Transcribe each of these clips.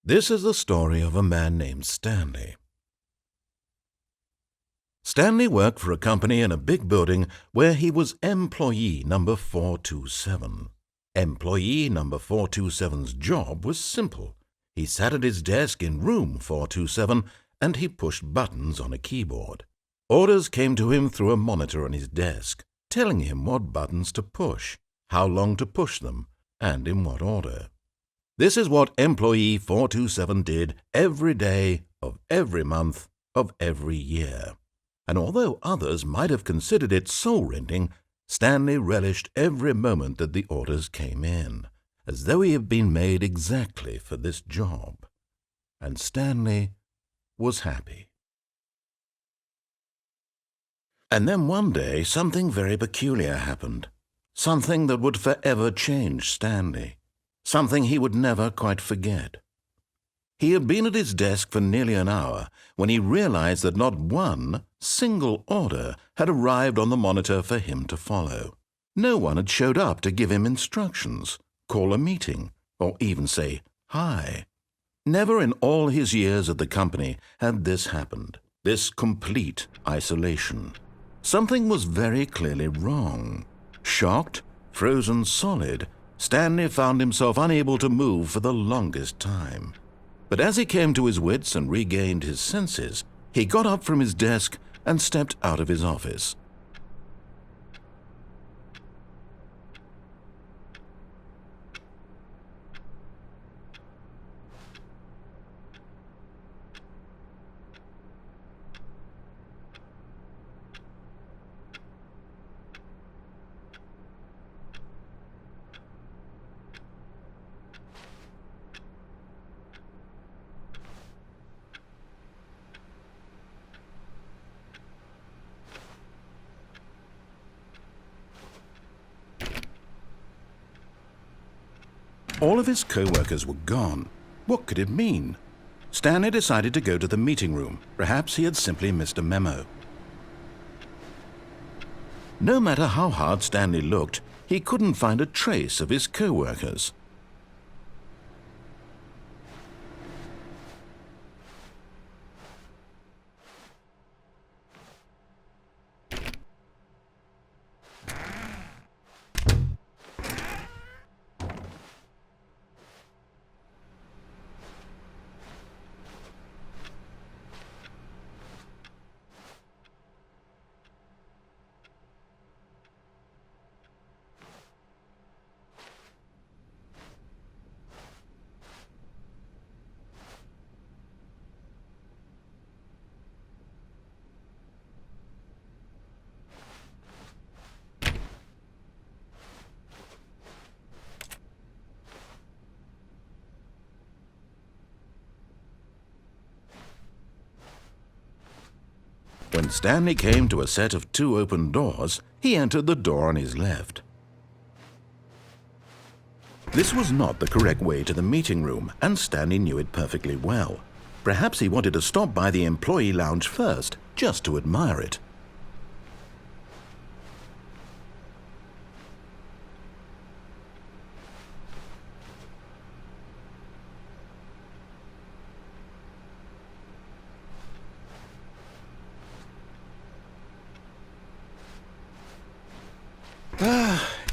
This is the story of a man named Stanley. Stanley worked for a company in a big building where he was employee number 427. Employee number 427's job was simple. He sat at his desk in room 427 and he pushed buttons on a keyboard. Orders came to him through a monitor on his desk, telling him what buttons to push, how long to push them, and in what order. This is what employee 427 did every day of every month of every year. And although others might have considered it soul-rending, Stanley relished every moment that the orders came in, as though he had been made exactly for this job. And Stanley was happy. And then one day something very peculiar happened, something that would forever change Stanley. Something he would never quite forget. He had been at his desk for nearly an hour when he realized that not one single order had arrived on the monitor for him to follow. No one had showed up to give him instructions, call a meeting, or even say hi. Never in all his years at the company had this happened, this complete isolation. Something was very clearly wrong. Shocked, frozen solid, Stanley found himself unable to move for the longest time. But as he came to his wits and regained his senses, he got up from his desk and stepped out of his office. All of his co-workers were gone. What could it mean? Stanley decided to go to the meeting room. Perhaps he had simply missed a memo. No matter how hard Stanley looked, he couldn't find a trace of his co-workers. When Stanley came to a set of 2 open doors, he entered the door on his left. This was not the correct way to the meeting room, and Stanley knew it perfectly well. Perhaps he wanted to stop by the employee lounge first, just to admire it.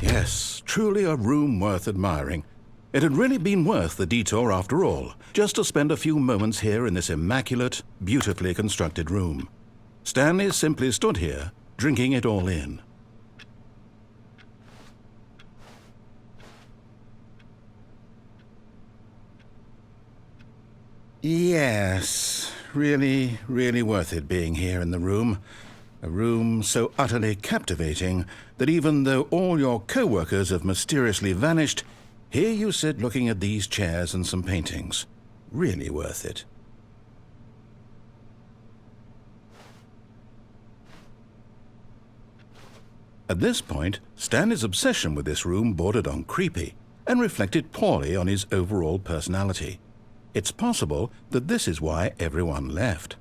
Yes, truly a room worth admiring. It had really been worth the detour after all, just to spend a few moments here in this immaculate, beautifully constructed room. Stanley simply stood here, drinking it all in. Yes, really, really worth it being here in the room. A room so utterly captivating that even though all your co-workers have mysteriously vanished, here you sit looking at these chairs and some paintings. Really worth it. At this point, Stanley's obsession with this room bordered on creepy and reflected poorly on his overall personality. It's possible that this is why everyone left.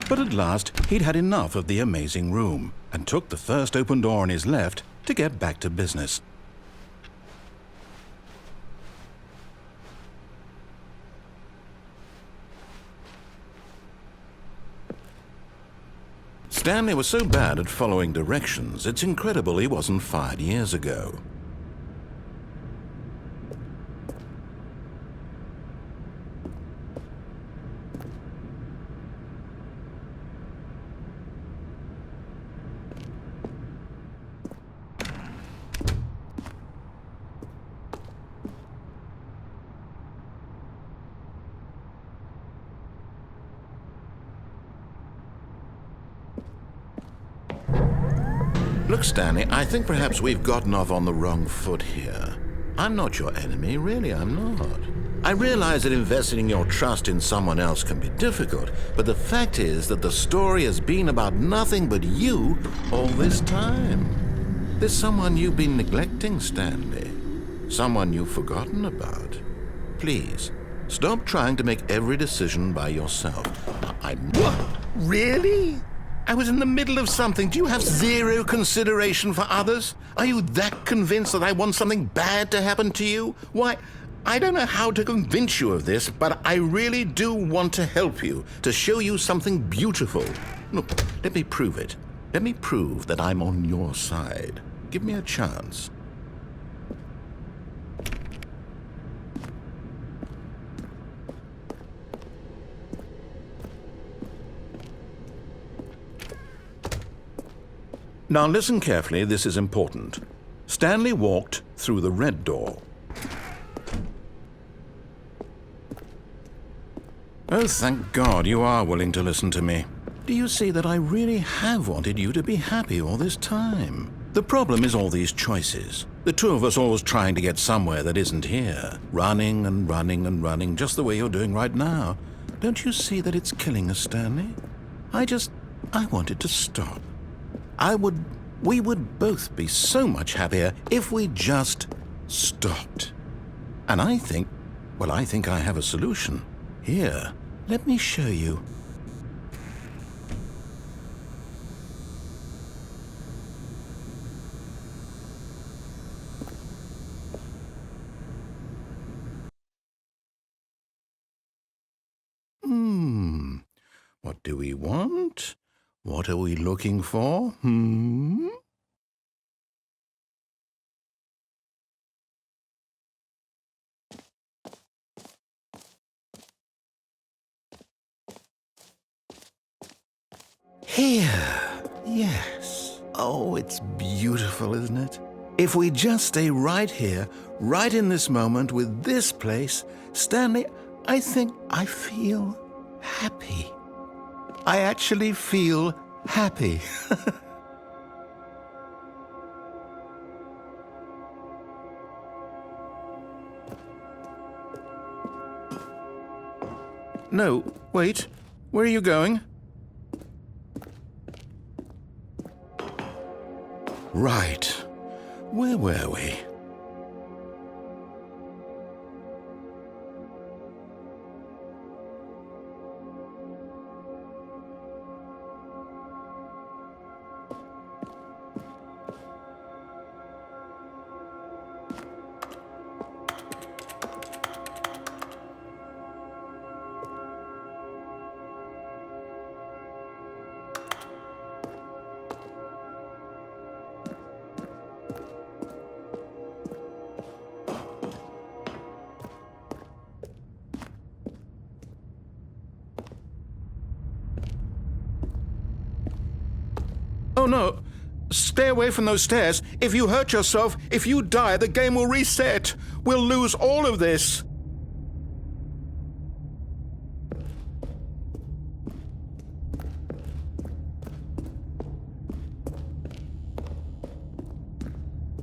But at last, he'd had enough of the amazing room and took the first open door on his left to get back to business. Stanley was so bad at following directions, it's incredible he wasn't fired years ago. Look, Stanley, I think perhaps we've gotten off on the wrong foot here. I'm not your enemy, really, I'm not. I realize that investing your trust in someone else can be difficult, but the fact is that the story has been about nothing but you all this time. There's someone you've been neglecting, Stanley. Someone you've forgotten about. Please, stop trying to make every decision by yourself. What? Really? I was in the middle of something. Do you have zero consideration for others? Are you that convinced that I want something bad to happen to you? Why, I don't know how to convince you of this, but I really do want to help you, to show you something beautiful. Look, let me prove it. Let me prove that I'm on your side. Give me a chance. Now listen carefully, this is important. Stanley walked through the red door. Oh, thank God you are willing to listen to me. Do you see that I really have wanted you to be happy all this time? The problem is all these choices. The two of us always trying to get somewhere that isn't here. Running and running and running, just the way you're doing right now. Don't you see that it's killing us, Stanley? I wanted to stop. We would both be so much happier if we just stopped. And I think I have a solution. Here, let me show you. What do we want? What are we looking for? Here. Yes. Oh, it's beautiful, isn't it? If we just stay right here, right in this moment with this place, Stanley, I think I feel happy. I actually feel happy. No, wait. Where are you going? Right. Where were we? Oh, no. Stay away from those stairs. If you hurt yourself, if you die, the game will reset. We'll lose all of this.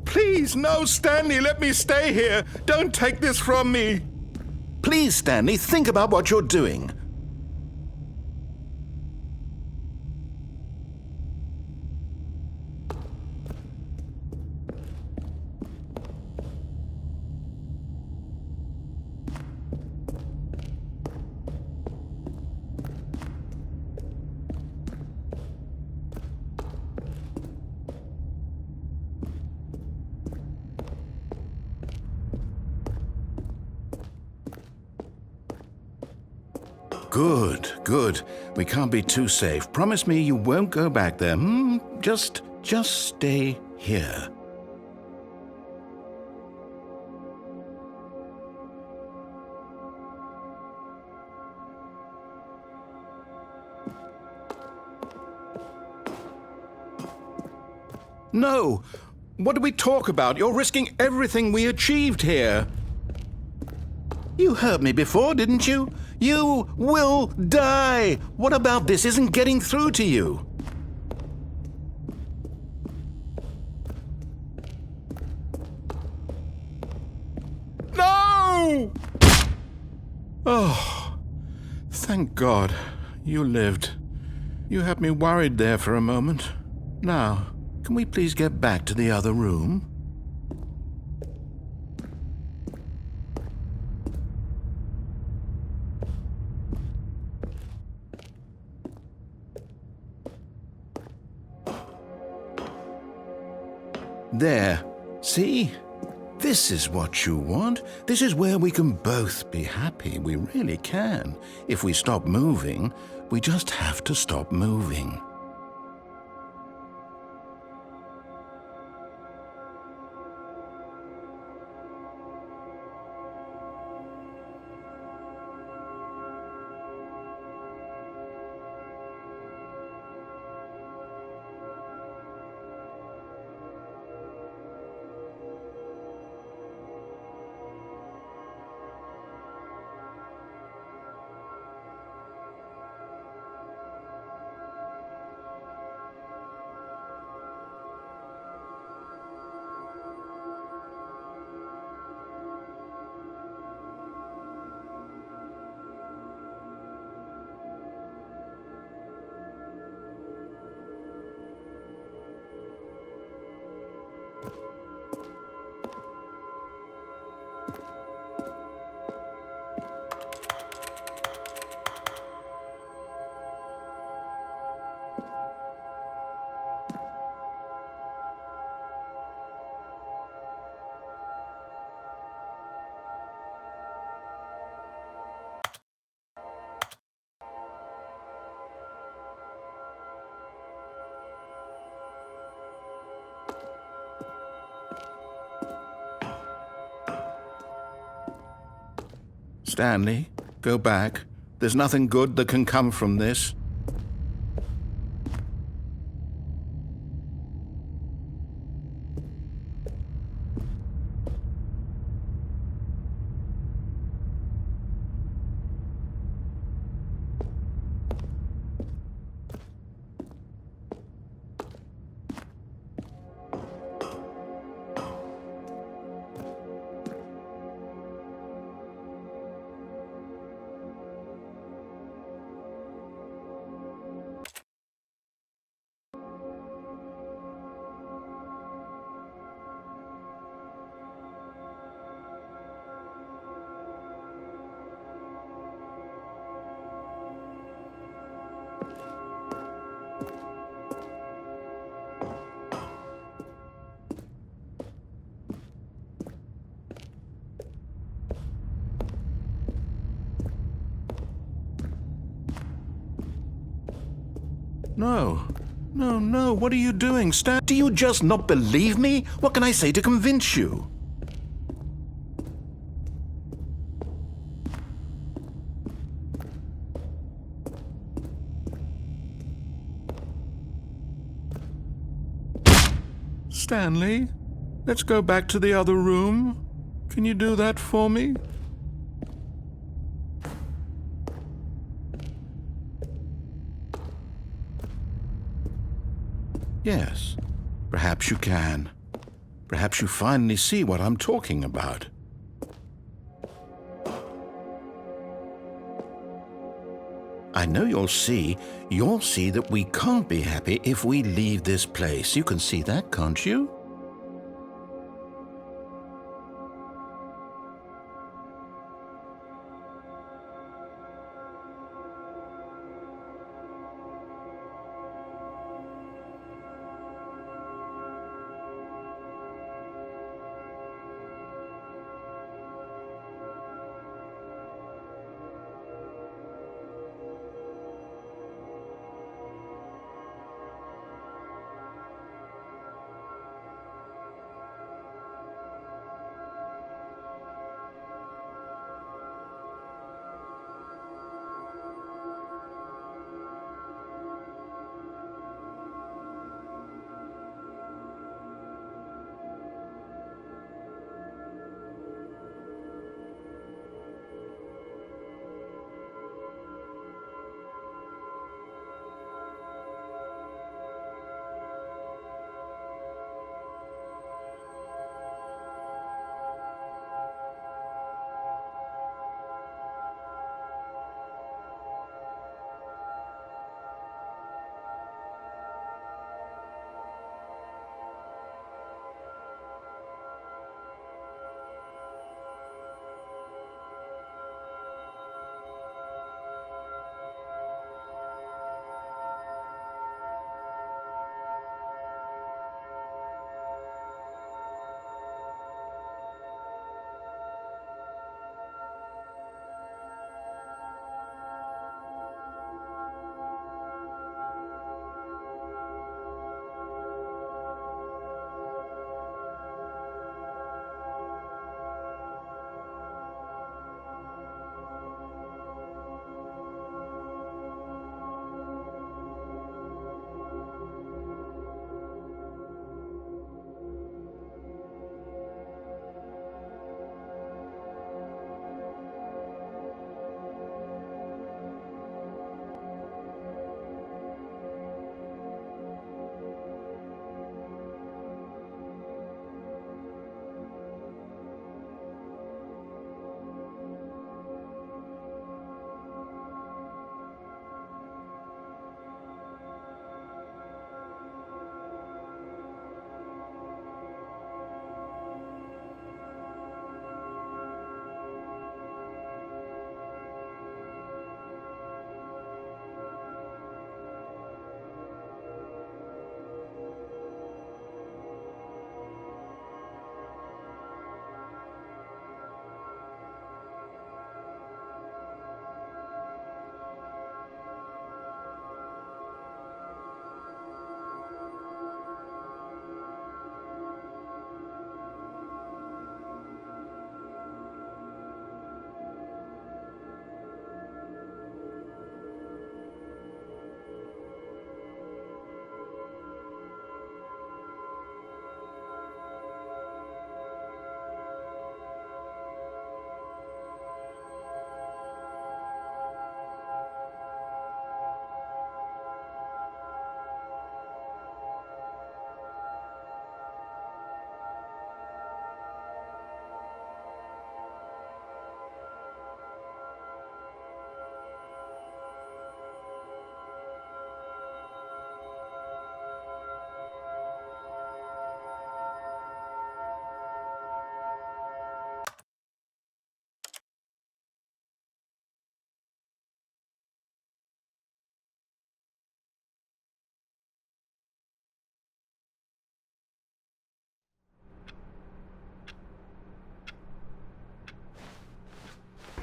Please, no, Stanley, let me stay here. Don't take this from me. Please, Stanley, think about what you're doing. Good, good. We can't be too safe. Promise me you won't go back there. Just stay here. No! What do we talk about? You're risking everything we achieved here. You heard me before, didn't you? You will die! What about this isn't getting through to you? No! Oh, thank God. You lived. You had me worried there for a moment. Now, can we please get back to the other room? There. See? This is what you want. This is where we can both be happy. We really can. If we stop moving, we just have to stop moving. Stanley, go back. There's nothing good that can come from this. No. No, what are you doing, Stan? Do you just not believe me? What can I say to convince you? Stanley, let's go back to the other room. Can you do that for me? Yes, perhaps you can. Perhaps you finally see what I'm talking about. I know you'll see that we can't be happy if we leave this place. You can see that, can't you?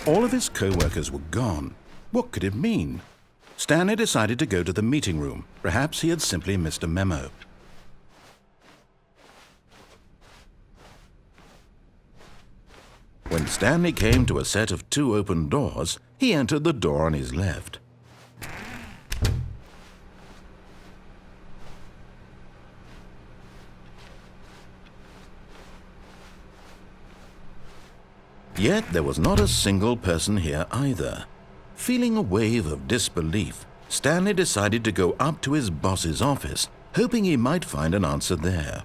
All of his co-workers were gone. What could it mean? Stanley decided to go to the meeting room. Perhaps he had simply missed a memo. When Stanley came to a set of 2 open doors, he entered the door on his left. Yet there was not a single person here either. Feeling a wave of disbelief, Stanley decided to go up to his boss's office, hoping he might find an answer there.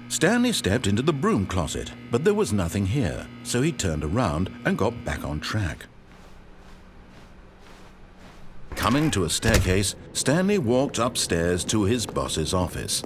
Stanley stepped into the broom closet, but there was nothing here, so he turned around and got back on track. Coming to a staircase, Stanley walked upstairs to his boss's office.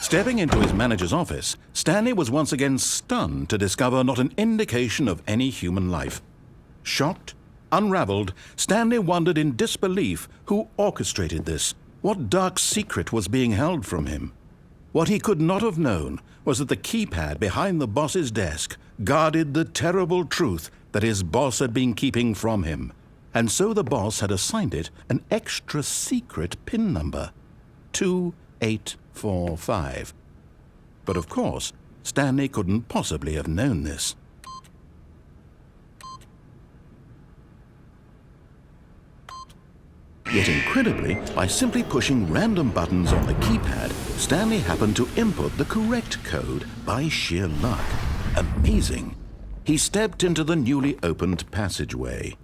Stepping into his manager's office, Stanley was once again stunned to discover not an indication of any human life. Shocked, unraveled, Stanley wondered in disbelief who orchestrated this, what dark secret was being held from him. What he could not have known was that the keypad behind the boss's desk guarded the terrible truth that his boss had been keeping from him, and so the boss had assigned it an extra secret PIN number, 2845. But of course, Stanley couldn't possibly have known this. Yet incredibly, by simply pushing random buttons on the keypad, Stanley happened to input the correct code by sheer luck. Amazing! He stepped into the newly opened passageway.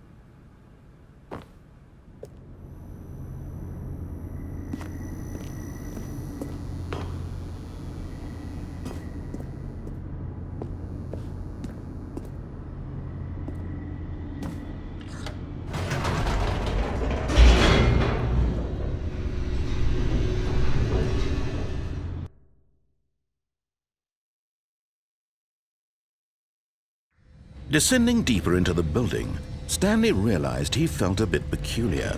Descending deeper into the building, Stanley realized he felt a bit peculiar.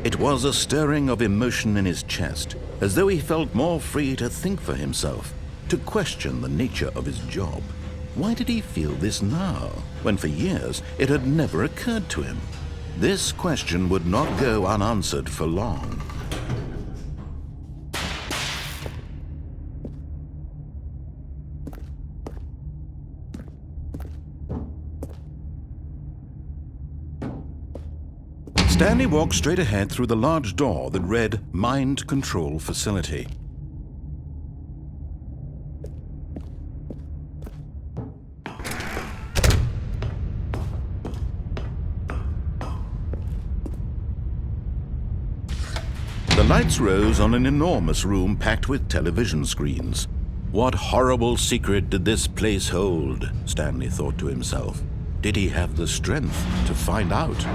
It was a stirring of emotion in his chest, as though he felt more free to think for himself, to question the nature of his job. Why did he feel this now, when for years it had never occurred to him? This question would not go unanswered for long. Stanley walked straight ahead through the large door that read Mind Control Facility. The lights rose on an enormous room packed with television screens. What horrible secret did this place hold? Stanley thought to himself. Did he have the strength to find out?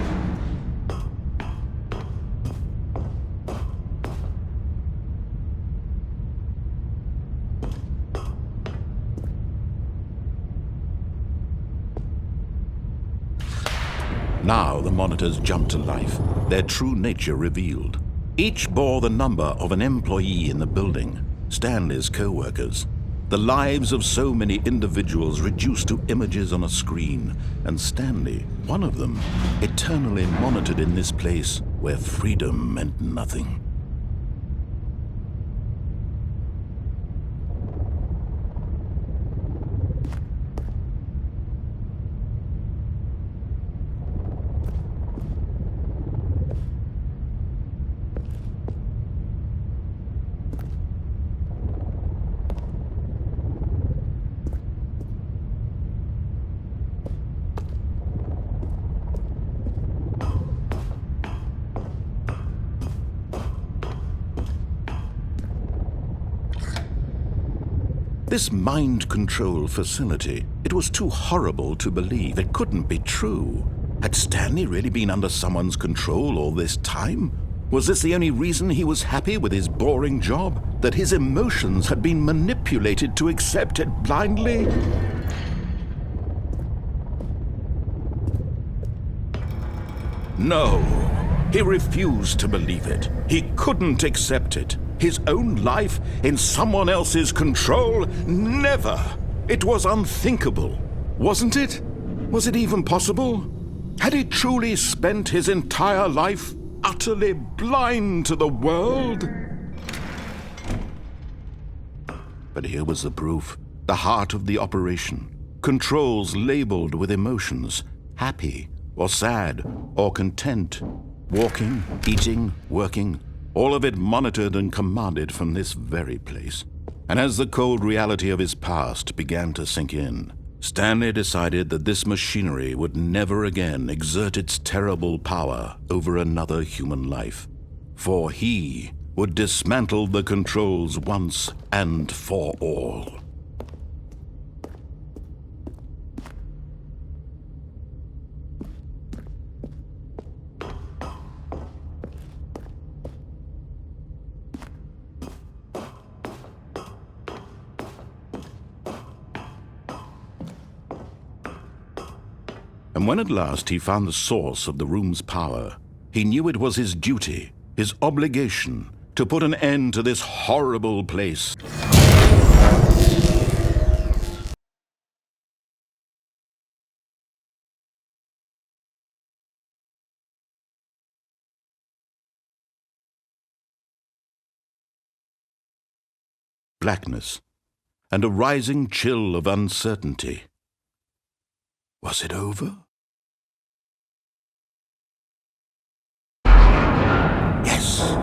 Now the monitors jumped to life, their true nature revealed. Each bore the number of an employee in the building, Stanley's co-workers. The lives of so many individuals reduced to images on a screen, and Stanley, one of them, eternally monitored in this place where freedom meant nothing. This mind control facility, it was too horrible to believe. It couldn't be true. Had Stanley really been under someone's control all this time? Was this the only reason he was happy with his boring job? That his emotions had been manipulated to accept it blindly? No, he refused to believe it. He couldn't accept it. His own life in someone else's control? Never! It was unthinkable, wasn't it? Was it even possible? Had he truly spent his entire life utterly blind to the world? But here was the proof, the heart of the operation. Controls labeled with emotions, happy or sad or content, walking, eating, working, all of it monitored and commanded from this very place. And as the cold reality of his past began to sink in, Stanley decided that this machinery would never again exert its terrible power over another human life. For he would dismantle the controls once and for all. And when at last he found the source of the room's power, he knew it was his duty, his obligation, to put an end to this horrible place. Blackness, and a rising chill of uncertainty. Was it over? Yes!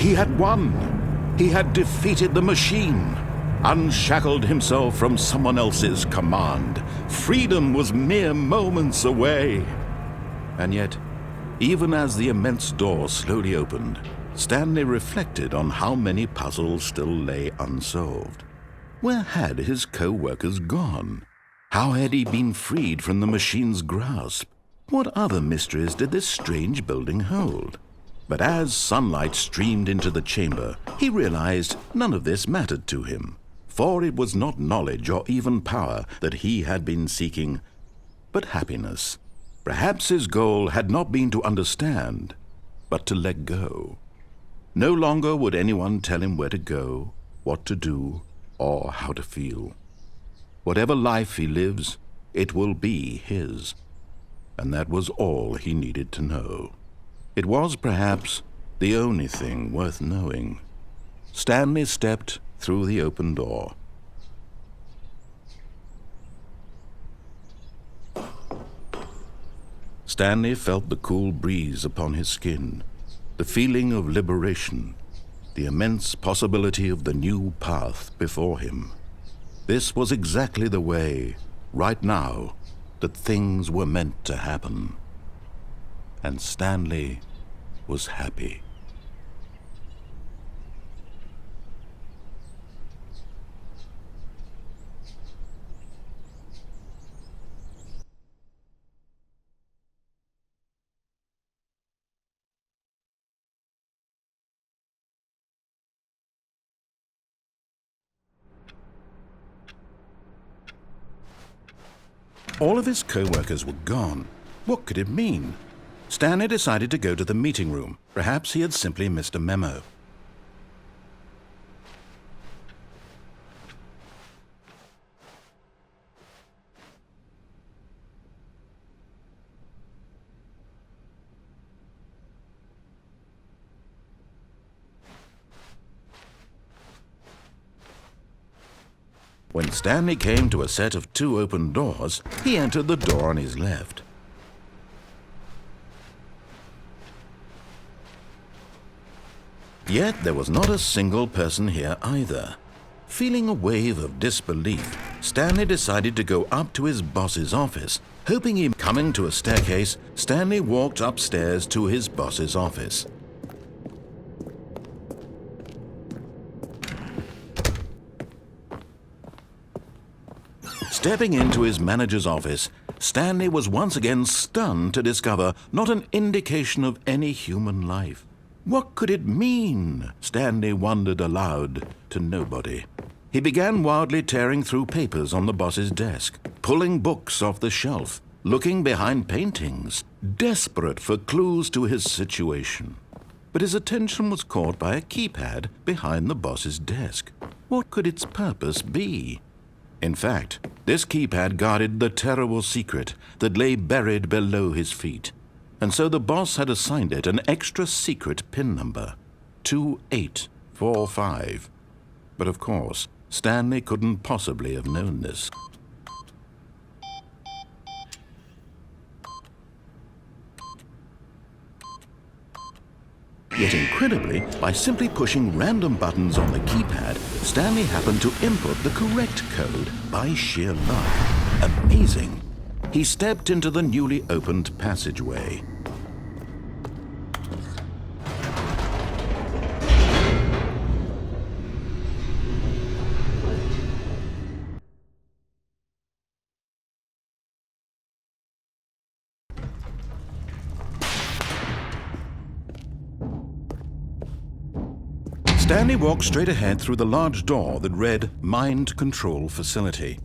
He had won! He had defeated the machine, unshackled himself from someone else's command. Freedom was mere moments away. And yet, even as the immense door slowly opened, Stanley reflected on how many puzzles still lay unsolved. Where had his co-workers gone? How had he been freed from the machine's grasp? What other mysteries did this strange building hold? But as sunlight streamed into the chamber, he realized none of this mattered to him, for it was not knowledge or even power that he had been seeking, but happiness. Perhaps his goal had not been to understand, but to let go. No longer would anyone tell him where to go, what to do, or how to feel. Whatever life he lives, it will be his. And that was all he needed to know. It was perhaps the only thing worth knowing. Stanley stepped through the open door. Stanley felt the cool breeze upon his skin, the feeling of liberation, the immense possibility of the new path before him. This was exactly the way, right now, that things were meant to happen. And Stanley was happy. All of his co-workers were gone. What could it mean? Stanley decided to go to the meeting room. Perhaps he had simply missed a memo. When Stanley came to a set of 2 open doors, he entered the door on his left. Yet there was not a single person here either. Feeling a wave of disbelief, Stanley decided to go up to his boss's office. Hoping he coming to a staircase, Stanley walked upstairs to his boss's office. Stepping into his manager's office, Stanley was once again stunned to discover not an indication of any human life. What could it mean? Stanley wondered aloud to nobody. He began wildly tearing through papers on the boss's desk, pulling books off the shelf, looking behind paintings, desperate for clues to his situation. But his attention was caught by a keypad behind the boss's desk. What could its purpose be? In fact, this keypad guarded the terrible secret that lay buried below his feet. And so the boss had assigned it an extra secret PIN number, 2845. But of course, Stanley couldn't possibly have known this. Yet incredibly, by simply pushing random buttons on the keypad, Stanley happened to input the correct code by sheer luck. Amazing! He stepped into the newly opened passageway. Stanley walked straight ahead through the large door that read Mind Control Facility.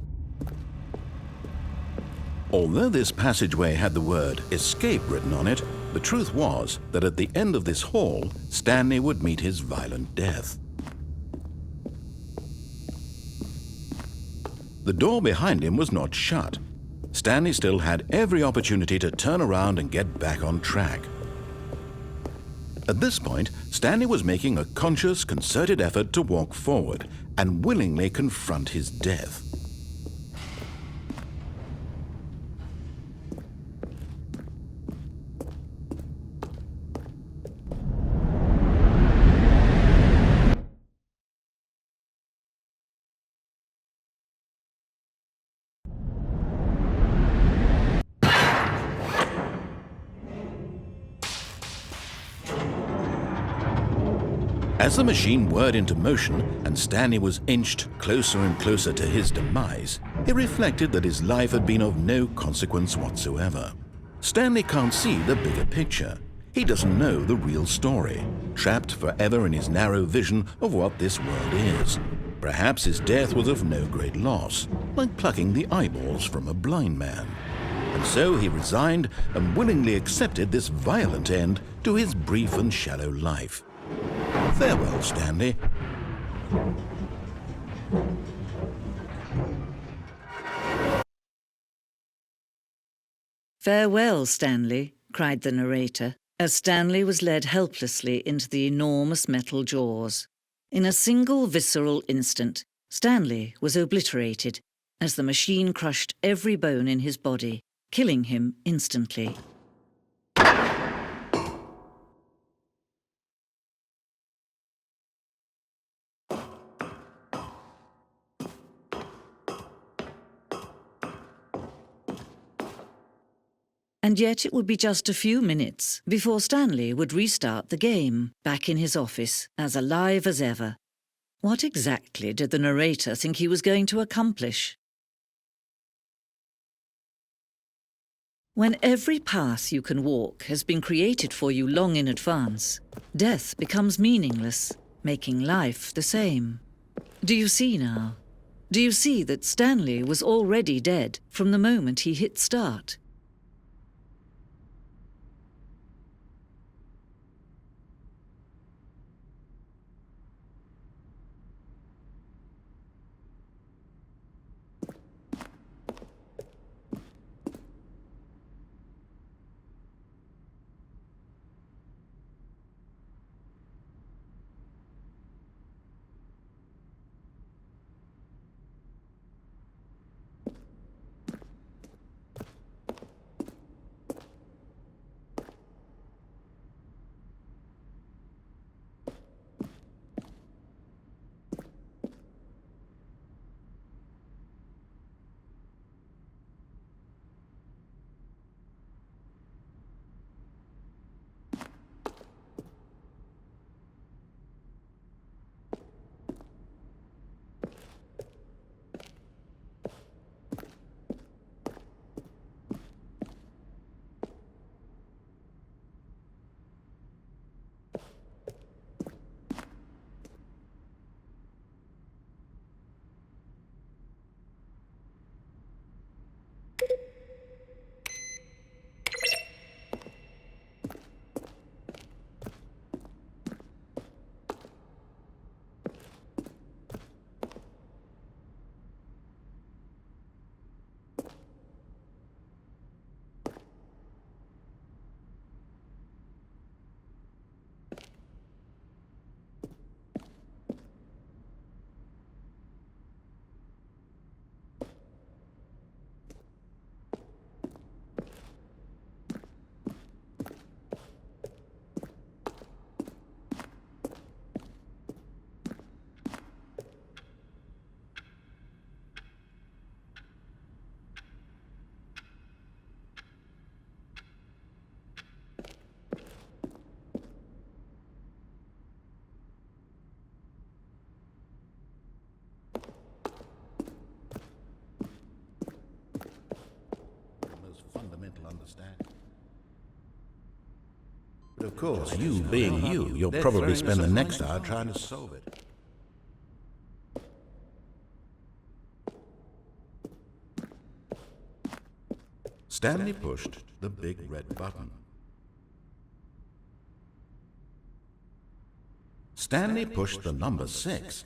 Although this passageway had the word Escape written on it, the truth was that at the end of this hall, Stanley would meet his violent death. The door behind him was not shut. Stanley still had every opportunity to turn around and get back on track. At this point, Stanley was making a conscious, concerted effort to walk forward and willingly confront his death. As the machine whirred into motion and Stanley was inched closer and closer to his demise, he reflected that his life had been of no consequence whatsoever. Stanley can't see the bigger picture. He doesn't know the real story, trapped forever in his narrow vision of what this world is. Perhaps his death was of no great loss, like plucking the eyeballs from a blind man. And so he resigned and willingly accepted this violent end to his brief and shallow life. Farewell, Stanley. Farewell, Stanley, cried the narrator, as Stanley was led helplessly into the enormous metal jaws. In a single visceral instant, Stanley was obliterated as the machine crushed every bone in his body, killing him instantly. And yet it would be just a few minutes before Stanley would restart the game, back in his office, as alive as ever. What exactly did the narrator think he was going to accomplish? When every path you can walk has been created for you long in advance, death becomes meaningless, making life the same. Do you see now? Do you see that Stanley was already dead from the moment he hit start? Of course, you being you, you'll probably spend the next hour trying to solve it. Stanley pushed the big red button. Stanley pushed the number 6.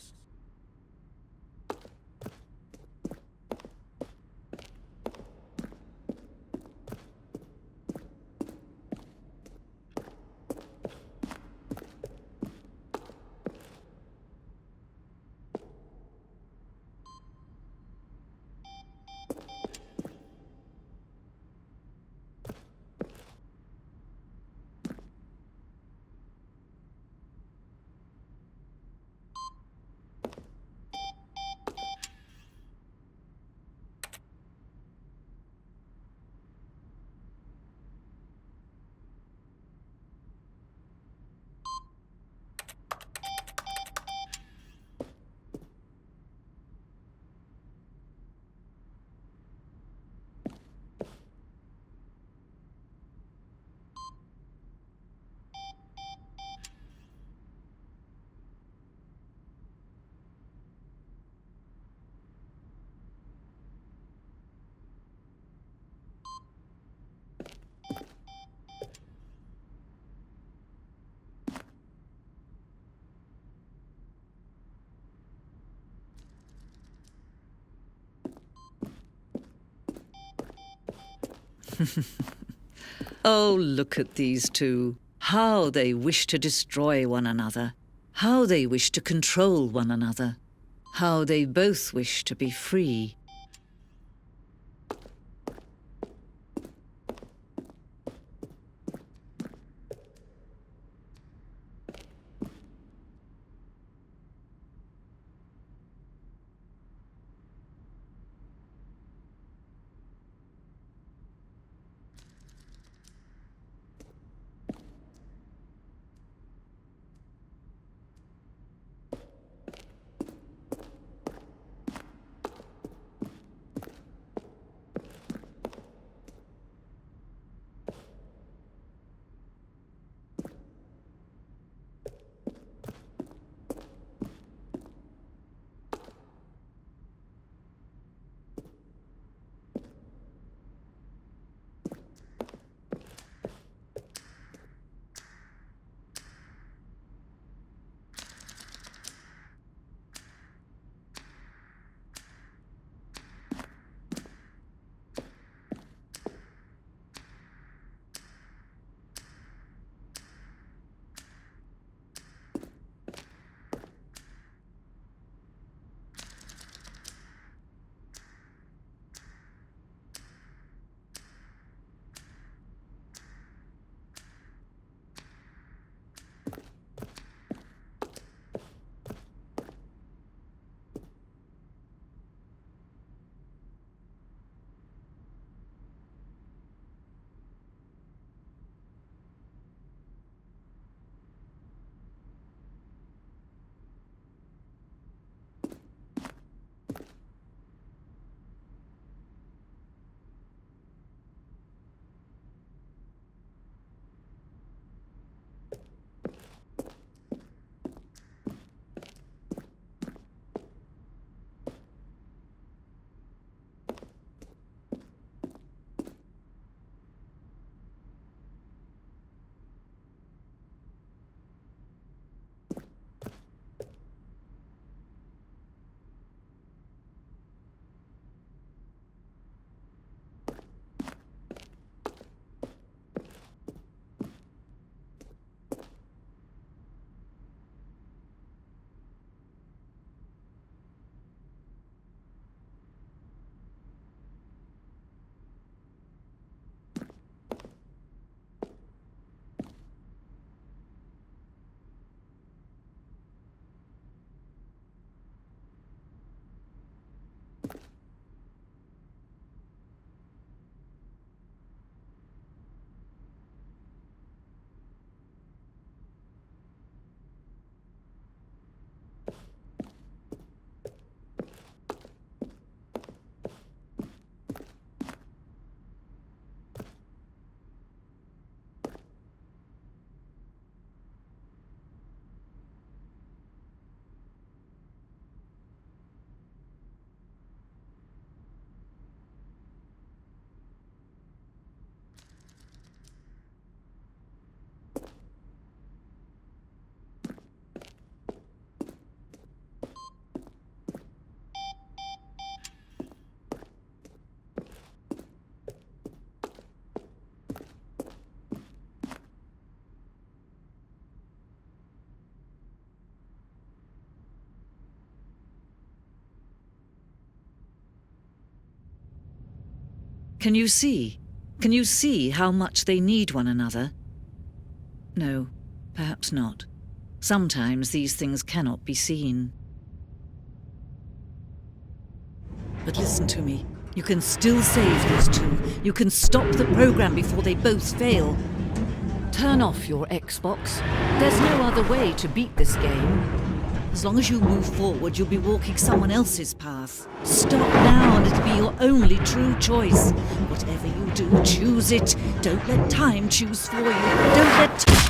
Oh, look at these two. How they wish to destroy one another. How they wish to control one another. How they both wish to be free. Can you see? Can you see how much they need one another? No, perhaps not. Sometimes these things cannot be seen. But listen to me. You can still save these two. You can stop the program before they both fail. Turn off your Xbox. There's no other way to beat this game. As long as you move forward, you'll be walking someone else's path. Stop now and it'll be your only true choice. Whatever you do, choose it. Don't let time choose for you. Don't let time...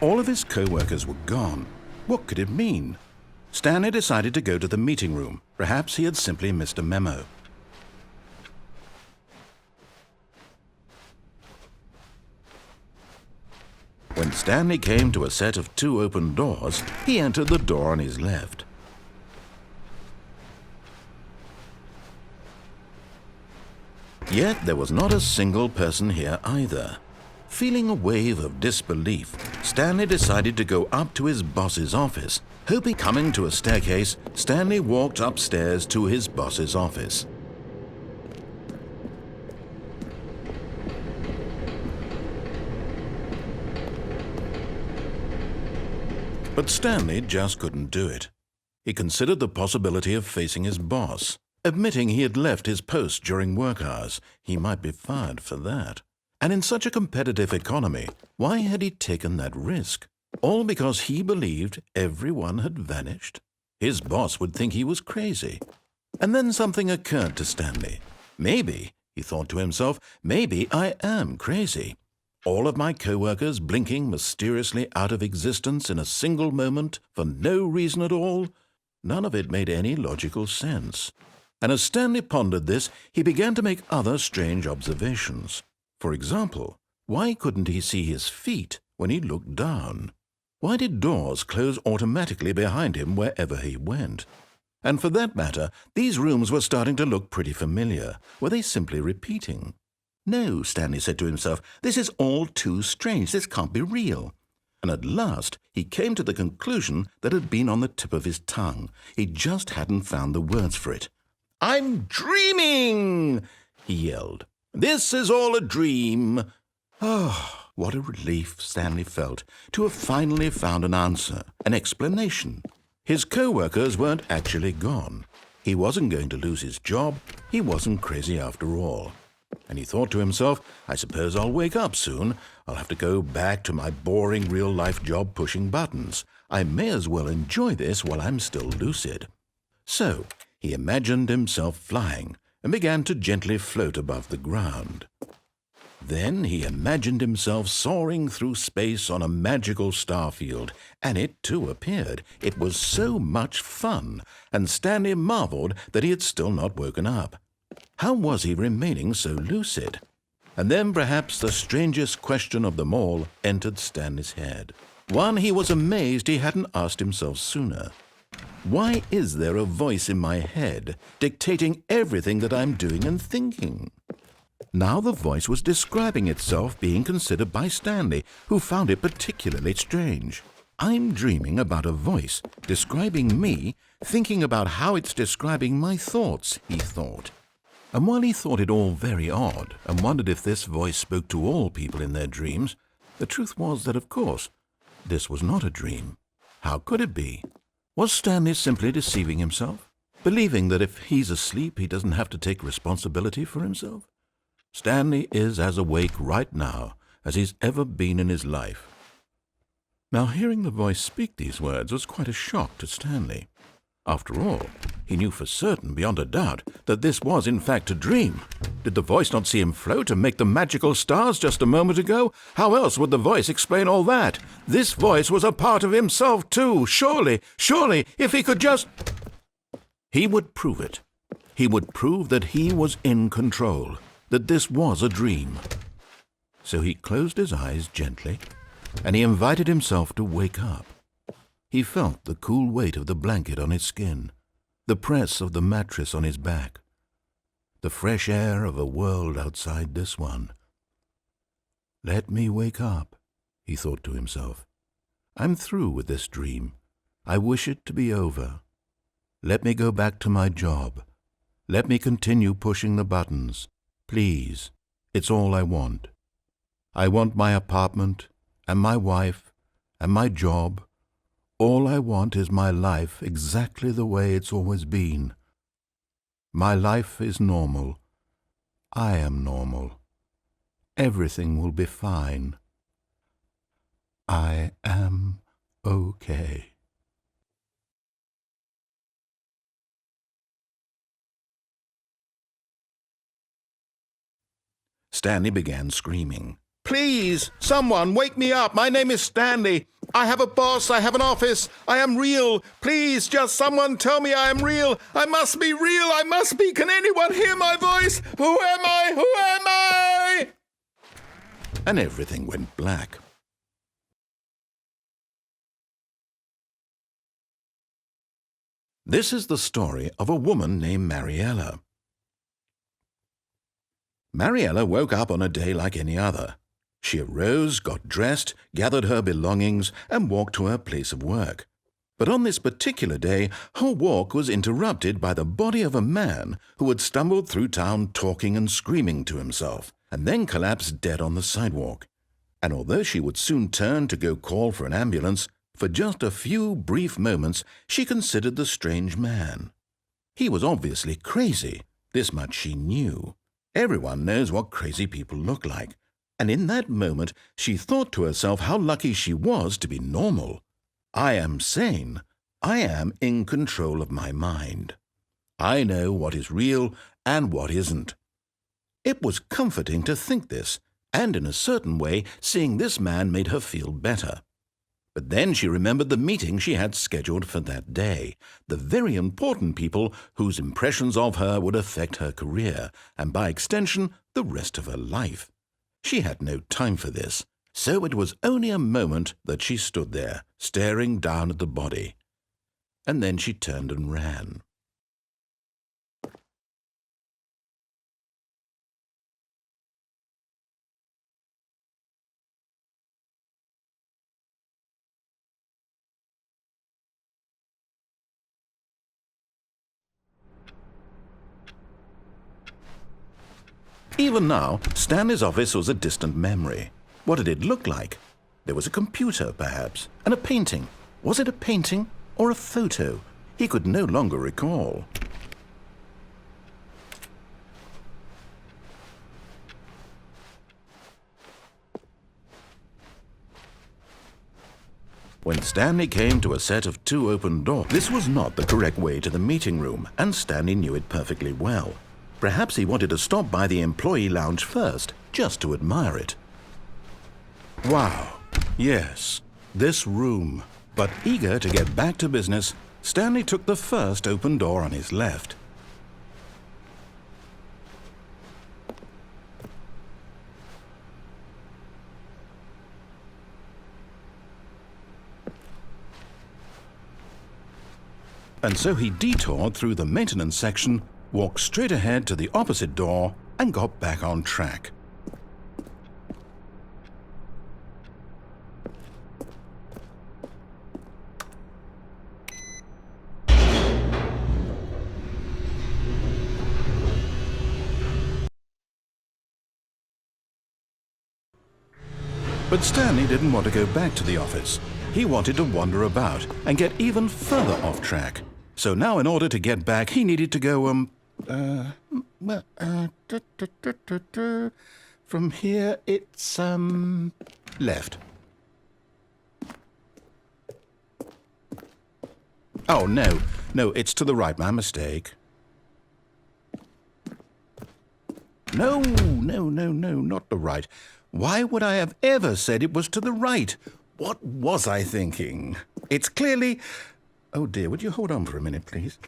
All of his co-workers were gone. What could it mean? Stanley decided to go to the meeting room. Perhaps he had simply missed a memo. When Stanley came to a set of 2 open doors, he entered the door on his left. Yet there was not a single person here either. Feeling a wave of disbelief, Stanley decided to go up to his boss's office. Hoping coming to a staircase, Stanley walked upstairs to his boss's office. But Stanley just couldn't do it. He considered the possibility of facing his boss. Admitting he had left his post during work hours, he might be fired for that. And in such a competitive economy, why had he taken that risk? All because he believed everyone had vanished? His boss would think he was crazy. And then something occurred to Stanley. Maybe, he thought to himself, maybe I am crazy. All of my co-workers blinking mysteriously out of existence in a single moment for no reason at all? None of it made any logical sense. And as Stanley pondered this, he began to make other strange observations. For example, why couldn't he see his feet when he looked down? Why did doors close automatically behind him wherever he went? And for that matter, these rooms were starting to look pretty familiar. Were they simply repeating? No, Stanley said to himself, this is all too strange. This can't be real. And at last, he came to the conclusion that had been on the tip of his tongue. He just hadn't found the words for it. "I'm dreaming!" he yelled. "This is all a dream." Oh, what a relief Stanley felt to have finally found an answer, an explanation. His co-workers weren't actually gone. He wasn't going to lose his job. He wasn't crazy after all. And he thought to himself, I suppose I'll wake up soon. I'll have to go back to my boring real-life job pushing buttons. I may as well enjoy this while I'm still lucid. So he imagined himself flying and began to gently float above the ground. Then he imagined himself soaring through space on a magical starfield, and it too appeared. It was so much fun, and Stanley marveled that he had still not woken up. How was he remaining so lucid? And then perhaps the strangest question of them all entered Stanley's head. One he was amazed he hadn't asked himself sooner. Why is there a voice in my head dictating everything that I'm doing and thinking? Now the voice was describing itself being considered by Stanley, who found it particularly strange. I'm dreaming about a voice describing me, thinking about how it's describing my thoughts, he thought. And while he thought it all very odd and wondered if this voice spoke to all people in their dreams, the truth was that, of course, this was not a dream. How could it be? Was Stanley simply deceiving himself, believing that if he's asleep he doesn't have to take responsibility for himself? Stanley is as awake right now as he's ever been in his life. Now, hearing the voice speak these words was quite a shock to Stanley. After all, he knew for certain, beyond a doubt, that this was in fact a dream. Did the voice not see him float and make the magical stars just a moment ago? How else would the voice explain all that? This voice was a part of himself too. Surely, if he could just... He would prove it. He would prove that he was in control, that this was a dream. So he closed his eyes gently, and he invited himself to wake up. He felt the cool weight of the blanket on his skin, the press of the mattress on his back, the fresh air of a world outside this one. Let me wake up, he thought to himself. I'm through with this dream. I wish it to be over. Let me go back to my job. Let me continue pushing the buttons. Please, it's all I want. I want my apartment, and my wife, and my job. All I want is my life exactly the way it's always been. My life is normal. I am normal. Everything will be fine. I am okay. Stanley began screaming. Please, someone, wake me up. My name is Stanley. I have a boss. I have an office. I am real. Please, just someone tell me I am real. I must be real. I must be. Can anyone hear my voice? Who am I? Who am I? And everything went black. This is the story of a woman named Mariella. Mariella woke up on a day like any other. She arose, got dressed, gathered her belongings, and walked to her place of work. But on this particular day, her walk was interrupted by the body of a man who had stumbled through town talking and screaming to himself, and then collapsed dead on the sidewalk. And although she would soon turn to go call for an ambulance, for just a few brief moments she considered the strange man. He was obviously crazy. This much she knew. Everyone knows what crazy people look like. And in that moment, she thought to herself how lucky she was to be normal. I am sane. I am in control of my mind. I know what is real and what isn't. It was comforting to think this, and in a certain way, seeing this man made her feel better. But then she remembered the meeting she had scheduled for that day, the very important people whose impressions of her would affect her career, and by extension, the rest of her life. She had no time for this, so it was only a moment that she stood there, staring down at the body. And then she turned and ran. Even now, Stanley's office was a distant memory. What did it look like? There was a computer, perhaps, and a painting. Was it a painting or a photo? He could no longer recall. When Stanley came to a set of 2 open doors, this was not the correct way to the meeting room, and Stanley knew it perfectly well. Perhaps he wanted to stop by the employee lounge first, just to admire it. Wow, yes, this room. But eager to get back to business, Stanley took the first open door on his left. And so he detoured through the maintenance section, walked straight ahead to the opposite door, and got back on track. But Stanley didn't want to go back to the office. He wanted to wander about and get even further off track. So now in order to get back, he needed to go, from here it's, left. Oh, no, it's to the right, my mistake. No, not the right. Why would I have ever said it was to the right? What was I thinking? It's clearly... Oh dear, would you hold on for a minute, please?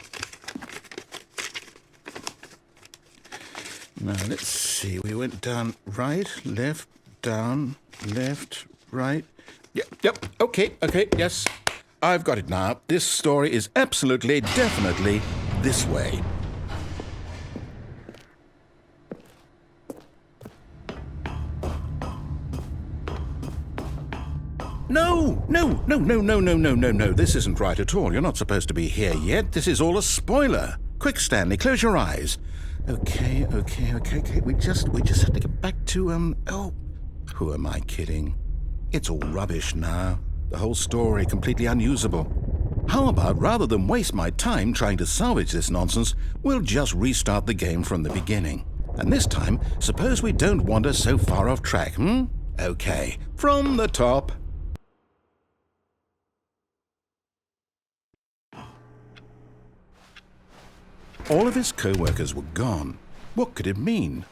Now, let's see. We went down right, left, down, left, right. Yep, okay, yes. I've got it now. This story is absolutely, definitely this way. No! This isn't right at all. You're not supposed to be here yet. This is all a spoiler. Quick, Stanley, close your eyes. Okay. We just have to get back to, oh, who am I kidding? It's all rubbish now. The whole story completely unusable. How about, rather than waste my time trying to salvage this nonsense, we'll just restart the game from the beginning. And this time, suppose we don't wander so far off track, Okay, from the top. All of his co-workers were gone. What could it mean?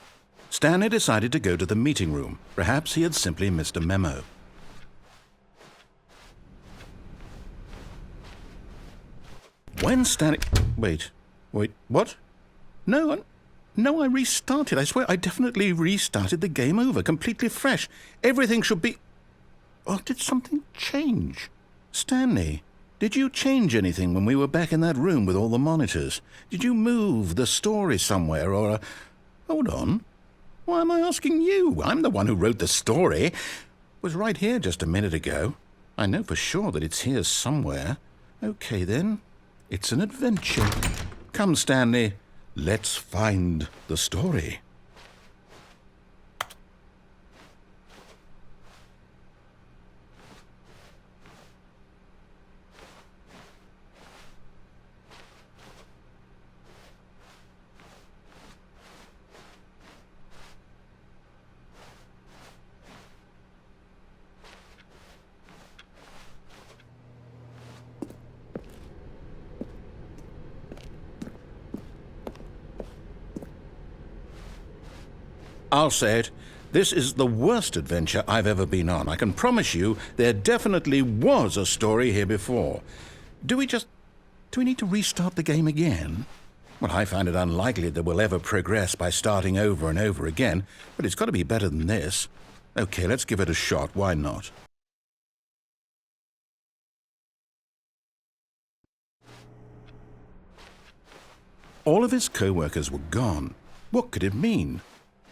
Stanley decided to go to the meeting room. Perhaps he had simply missed a memo. When Stanley... Wait, what? No, I restarted. I swear I definitely restarted the game over, completely fresh. Everything should be... Oh, did something change? Stanley, did you change anything when we were back in that room with all the monitors? Did you move the story somewhere or... Hold on. Why am I asking you? I'm the one who wrote the story. It was right here just a minute ago. I know for sure that it's here somewhere. Okay, then. It's an adventure. Come, Stanley. Let's find the story. I'll say it. This is the worst adventure I've ever been on. I can promise you there definitely was a story here before. Do we need to restart the game again? Well, I find it unlikely that we'll ever progress by starting over and over again, but it's got to be better than this. Okay, let's give it a shot. Why not? All of his co-workers were gone. What could it mean?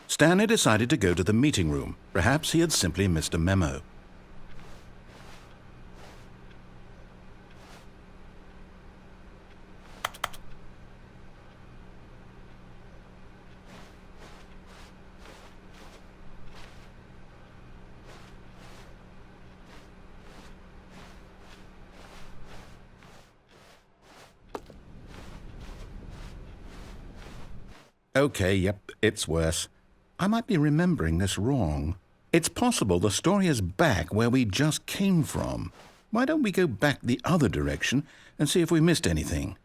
Stanley decided to go to the meeting room. Perhaps he had simply missed a memo. Okay, yep, it's worse. I might be remembering this wrong. It's possible the story is back where we just came from. Why don't we go back the other direction and see if we missed anything?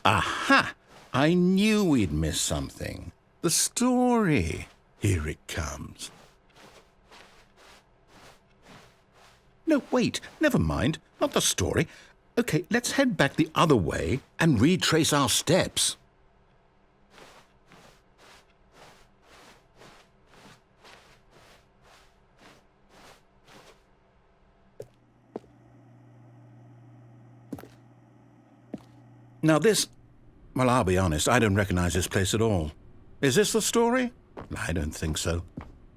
Aha! I knew we'd missed something. The story. Here it comes. No, wait. Never mind. Not the story. Okay, let's head back the other way and retrace our steps. Now this... Well, I'll be honest, I don't recognize this place at all. Is this the story? I don't think so.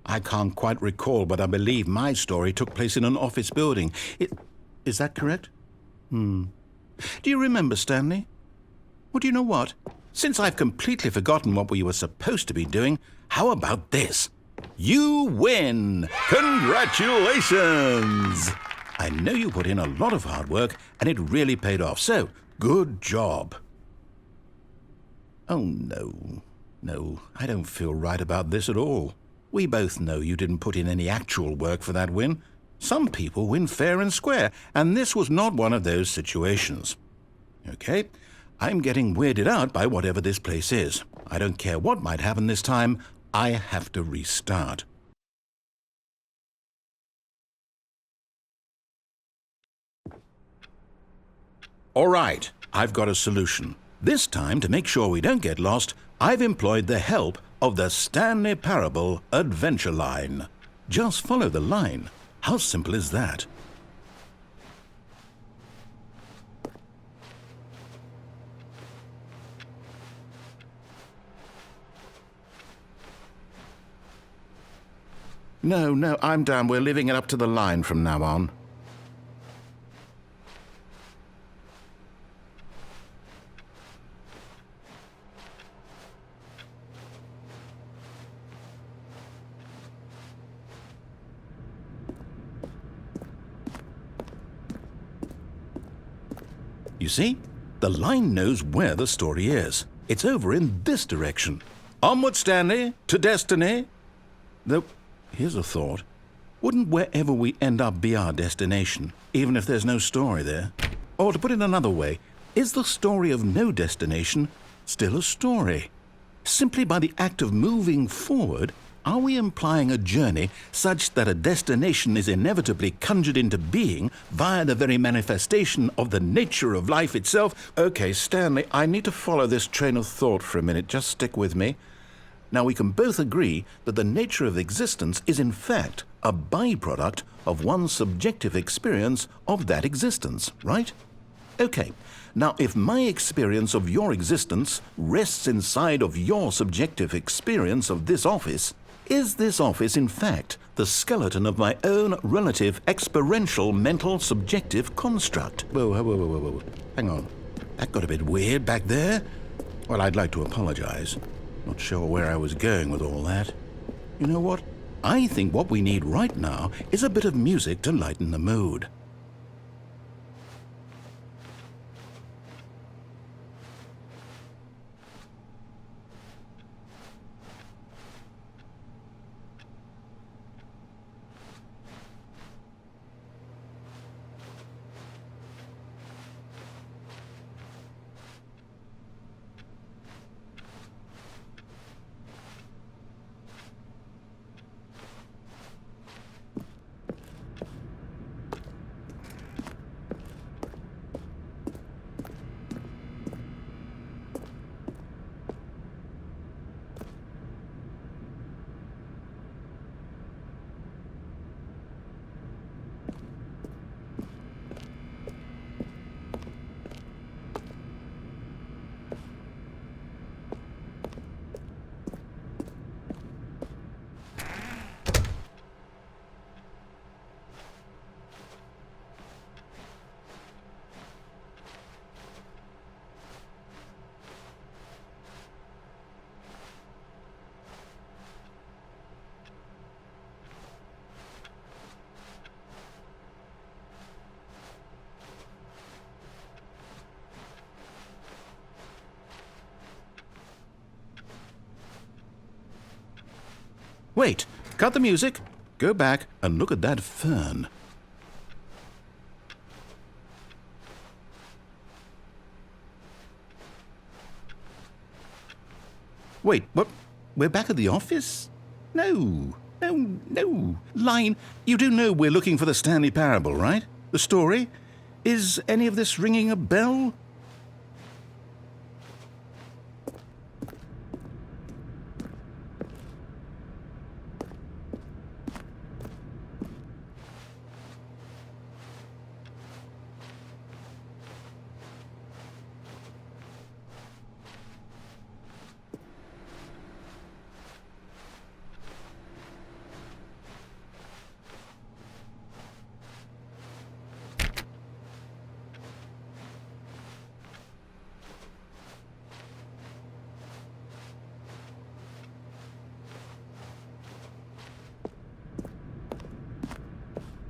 I can't quite recall, but I believe my story took place in an office building. Is that correct? Do you remember, Stanley? Well, do you know what? Since I've completely forgotten what we were supposed to be doing, how about this? You win! Congratulations! I know you put in a lot of hard work, and it really paid off, so good job. Oh, no. No, I don't feel right about this at all. We both know you didn't put in any actual work for that win. Some people win fair and square, and this was not one of those situations. Okay, I'm getting weirded out by whatever this place is. I don't care what might happen this time, I have to restart. All right, I've got a solution. This time, to make sure we don't get lost, I've employed the help of the Stanley Parable adventure line. Just follow the line. How simple is that? No, I'm down. We're leaving it up to the line from now on. You see? The line knows where the story is. It's over in this direction. Onward, Stanley, to destiny. Though, here's a thought. Wouldn't wherever we end up be our destination, even if there's no story there? Or to put it another way, is the story of no destination still a story? Simply by the act of moving forward, are we implying a journey such that a destination is inevitably conjured into being via the very manifestation of the nature of life itself? Okay, Stanley, I need to follow this train of thought for a minute. Just stick with me. Now, we can both agree that the nature of existence is in fact a byproduct of one's subjective experience of that existence, right? Okay, now if my experience of your existence rests inside of your subjective experience of this office, is this office in fact the skeleton of my own relative experiential mental subjective construct? Whoa. Hang on. That got a bit weird back there. Well, I'd like to apologize. Not sure where I was going with all that. You know what? I think what we need right now is a bit of music to lighten the mood. Wait, cut the music, go back and look at that fern. Wait, what? We're back at the office? No. Line, you do know we're looking for the Stanley Parable, right? The story? Is any of this ringing a bell?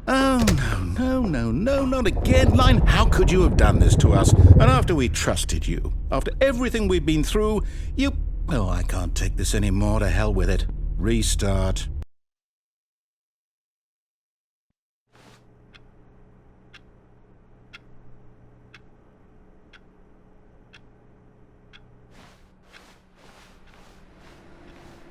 Oh, no, not again, Line. How could you have done this to us? And after we trusted you, after everything we've been through, you... Oh, I can't take this anymore. To hell with it. Restart.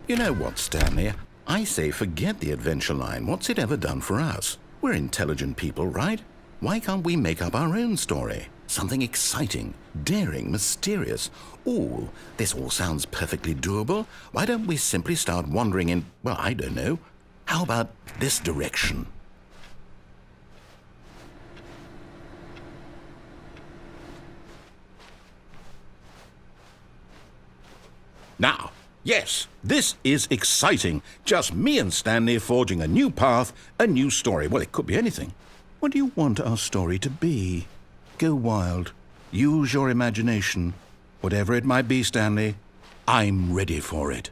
You know what, Stanley? I say forget the adventure line. What's it ever done for us? We're intelligent people, right? Why can't we make up our own story? Something exciting, daring, mysterious. Ooh, this all sounds perfectly doable. Why don't we simply start wandering in, well, I don't know. How about this direction? Now, yes, this is exciting. Just me and Stanley forging a new path, a new story. Well, it could be anything. What do you want our story to be? Go wild. Use your imagination. Whatever it might be, Stanley, I'm ready for it.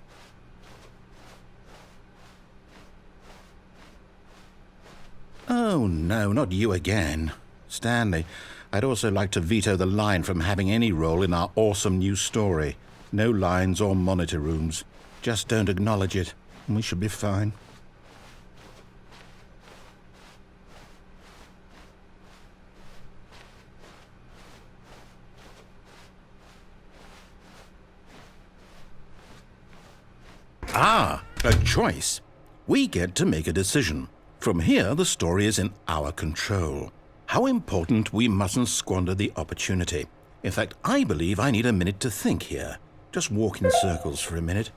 Oh, no, not you again. Stanley, I'd also like to veto the line from having any role in our awesome new story. No lines or monitor rooms. Just don't acknowledge it, and we should be fine. Ah, a choice. We get to make a decision. From here, the story is in our control. How important we mustn't squander the opportunity. In fact, I believe I need a minute to think here. Just walk in circles for a minute.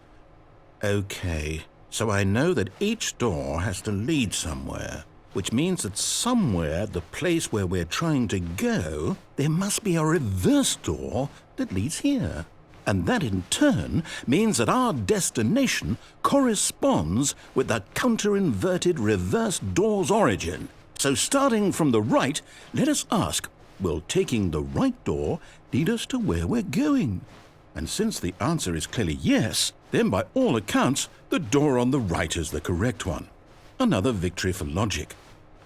Okay, so I know that each door has to lead somewhere, which means that somewhere at the place where we're trying to go, there must be a reverse door that leads here. And that in turn means that our destination corresponds with the counter-inverted reverse door's origin. So starting from the right, let us ask, will taking the right door lead us to where we're going? And since the answer is clearly yes, then by all accounts, the door on the right is the correct one. Another victory for logic.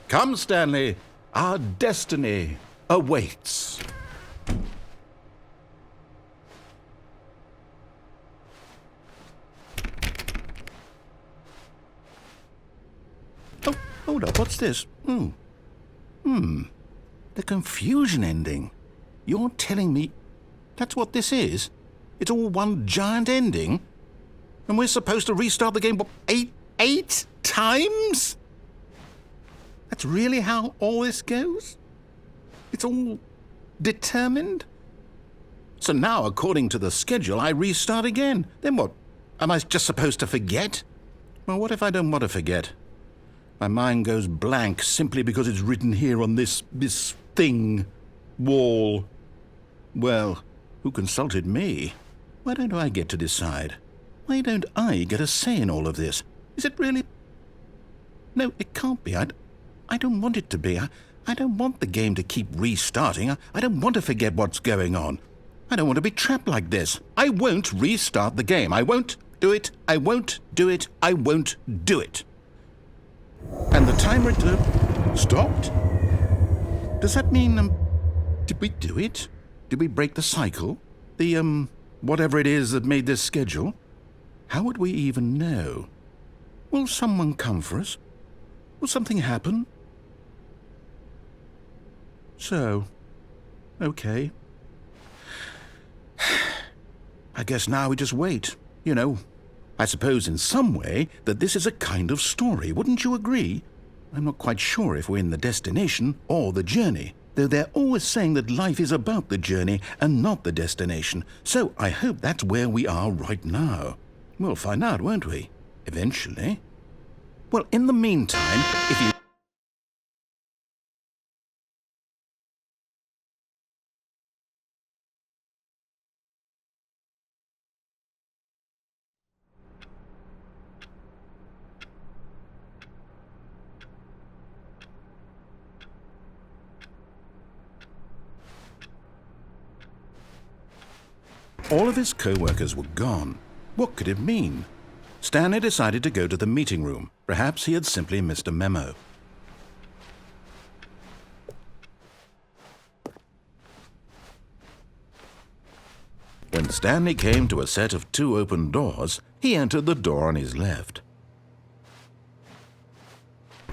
Come, Stanley, our destiny awaits. Oh, hold up, what's this? The confusion ending. You're telling me that's what this is? It's all one giant ending? And we're supposed to restart the game, what, eight times? That's really how all this goes? It's all determined? So now, according to the schedule, I restart again. Then what? Am I just supposed to forget? Well, what if I don't want to forget? My mind goes blank simply because it's written here on this thing, wall. Well, who consulted me? Why don't I get to decide? Why don't I get a say in all of this? Is it really? No, it can't be. I don't want it to be. I don't want the game to keep restarting. I don't want to forget what's going on. I don't want to be trapped like this. I won't restart the game. I won't do it. I won't do it. I won't do it. And the timer stopped? Does that mean, did we do it? Did we break the cycle? The, whatever it is that made this schedule? How would we even know? Will someone come for us? Will something happen? So, okay. I guess now we just wait, you know. I suppose in some way that this is a kind of story, wouldn't you agree? I'm not quite sure if we're in the destination or the journey, though they're always saying that life is about the journey and not the destination, so I hope that's where we are right now. We'll find out, won't we? Eventually. Well, in the meantime, if you... All of his co-workers were gone. What could it mean? Stanley decided to go to the meeting room. Perhaps he had simply missed a memo. When Stanley came to a set of 2 open doors, he entered the door on his left.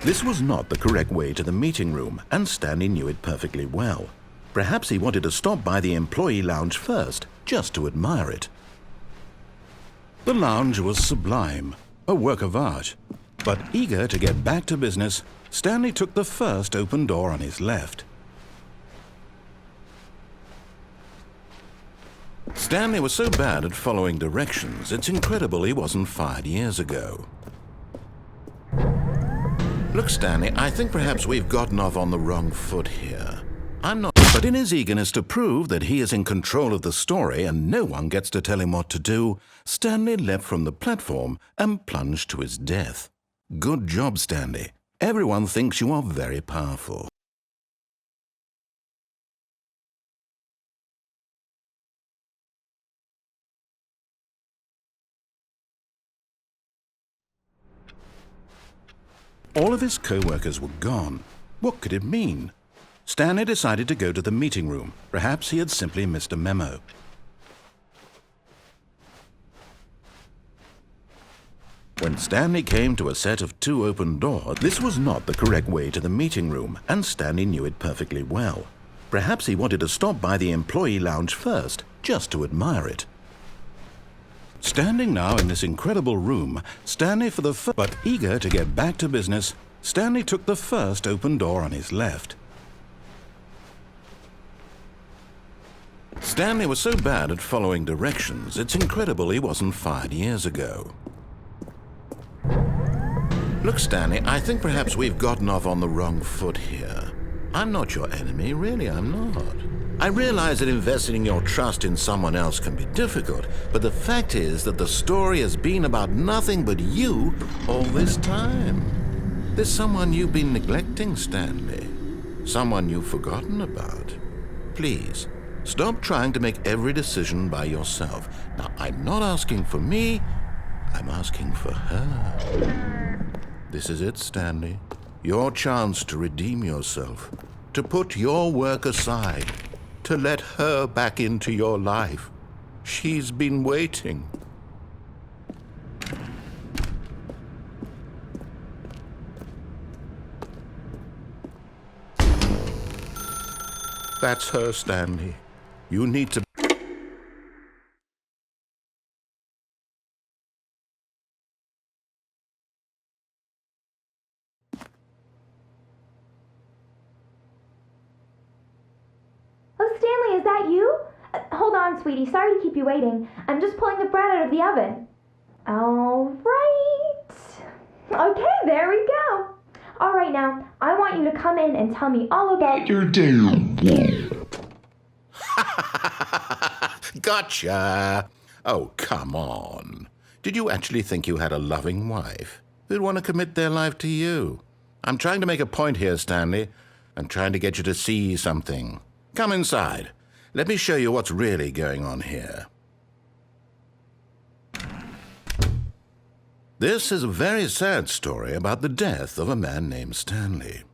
This was not the correct way to the meeting room, and Stanley knew it perfectly well. Perhaps he wanted to stop by the employee lounge first, just to admire it. The lounge was sublime, a work of art. But eager to get back to business, Stanley took the first open door on his left. Stanley was so bad at following directions, it's incredible he wasn't fired years ago. Look, Stanley, I think perhaps we've gotten off on the wrong foot here. I'm not... But in his eagerness to prove that he is in control of the story and no one gets to tell him what to do, Stanley leapt from the platform and plunged to his death. Good job, Stanley. Everyone thinks you are very powerful. All of his co-workers were gone. What could it mean? Stanley decided to go to the meeting room. Perhaps he had simply missed a memo. When Stanley came to a set of 2 open doors, this was not the correct way to the meeting room, and Stanley knew it perfectly well. Perhaps he wanted to stop by the employee lounge first, just to admire it. Standing now in this incredible room, Stanley but eager to get back to business, Stanley took the first open door on his left. Stanley was so bad at following directions, it's incredible he wasn't fired years ago. Look, Stanley, I think perhaps we've gotten off on the wrong foot here. I'm not your enemy, really, I'm not. I realize that investing your trust in someone else can be difficult, but the fact is that the story has been about nothing but you all this time. There's someone you've been neglecting, Stanley. Someone you've forgotten about. Please, stop trying to make every decision by yourself. Now, I'm not asking for me, I'm asking for her. This is it, Stanley. Your chance to redeem yourself, to put your work aside, to let her back into your life. She's been waiting. That's her, Stanley. You need to... Stanley, is that you? Hold on, sweetie. Sorry to keep you waiting. I'm just pulling the bread out of the oven. All right. Okay, there we go. All right, now, I want you to come in and tell me all about your day. Gotcha! Oh, come on. Did you actually think you had a loving wife who'd want to commit their life to you? I'm trying to make a point here, Stanley. I'm trying to get you to see something. Come inside. Let me show you what's really going on here. This is a very sad story about the death of a man named Stanley.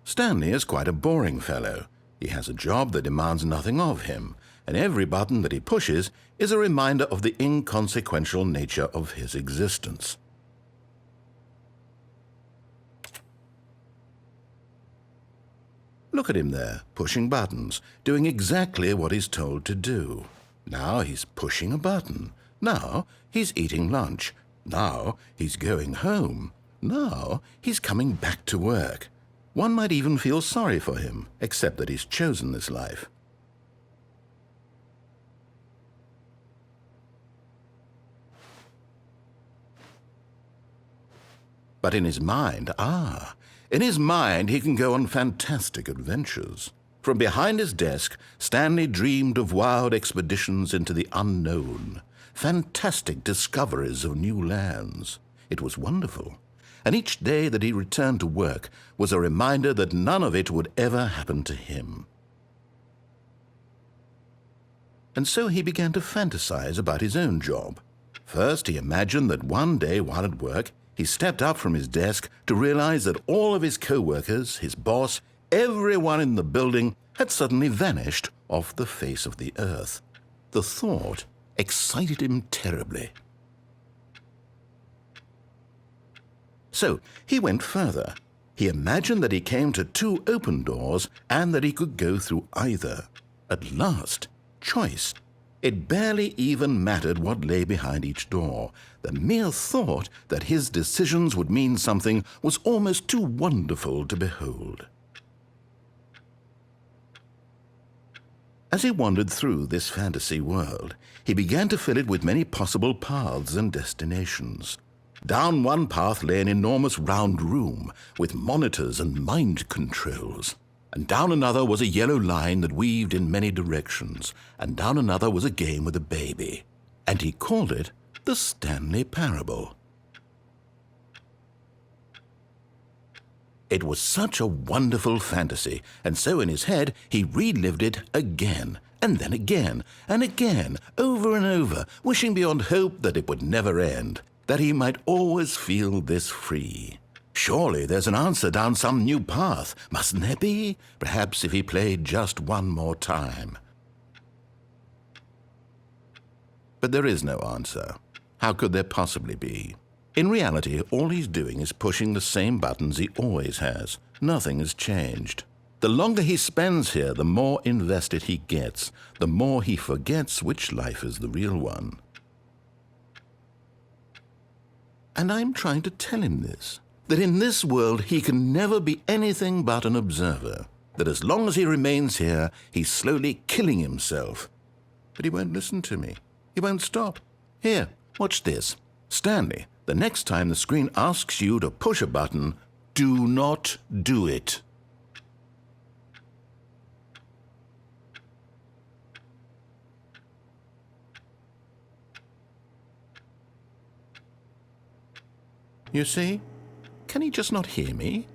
Stanley is quite a boring fellow. He has a job that demands nothing of him, and every button that he pushes is a reminder of the inconsequential nature of his existence. Look at him there, pushing buttons, doing exactly what he's told to do. Now he's pushing a button. Now he's eating lunch. Now he's going home. Now he's coming back to work. One might even feel sorry for him, except that he's chosen this life. But in his mind, in his mind he can go on fantastic adventures. From behind his desk, Stanley dreamed of wild expeditions into the unknown, fantastic discoveries of new lands. It was wonderful. And each day that he returned to work was a reminder that none of it would ever happen to him. And so he began to fantasize about his own job. First, he imagined that one day while at work, he stepped up from his desk to realize that all of his co-workers, his boss, everyone in the building had suddenly vanished off the face of the earth. The thought excited him terribly. So he went further. He imagined that he came to 2 open doors and that he could go through either. At last, choice. It barely even mattered what lay behind each door. The mere thought that his decisions would mean something was almost too wonderful to behold. As he wandered through this fantasy world, he began to fill it with many possible paths and destinations. Down one path lay an enormous round room with monitors and mind controls. And down another was a yellow line that weaved in many directions. And down another was a game with a baby. And he called it the Stanley Parable. It was such a wonderful fantasy, and so in his head he relived it again, and then again, and again, over and over, wishing beyond hope that it would never end, that he might always feel this free. Surely there's an answer down some new path, mustn't there be? Perhaps if he played just one more time. But there is no answer. How could there possibly be? In reality, all he's doing is pushing the same buttons he always has. Nothing has changed. The longer he spends here, the more invested he gets, the more he forgets which life is the real one. And I'm trying to tell him this, that in this world he can never be anything but an observer, that as long as he remains here, he's slowly killing himself. But he won't listen to me. He won't stop. Here, watch this. Stanley, the next time the screen asks you to push a button, do not do it. You see? Can he just not hear me?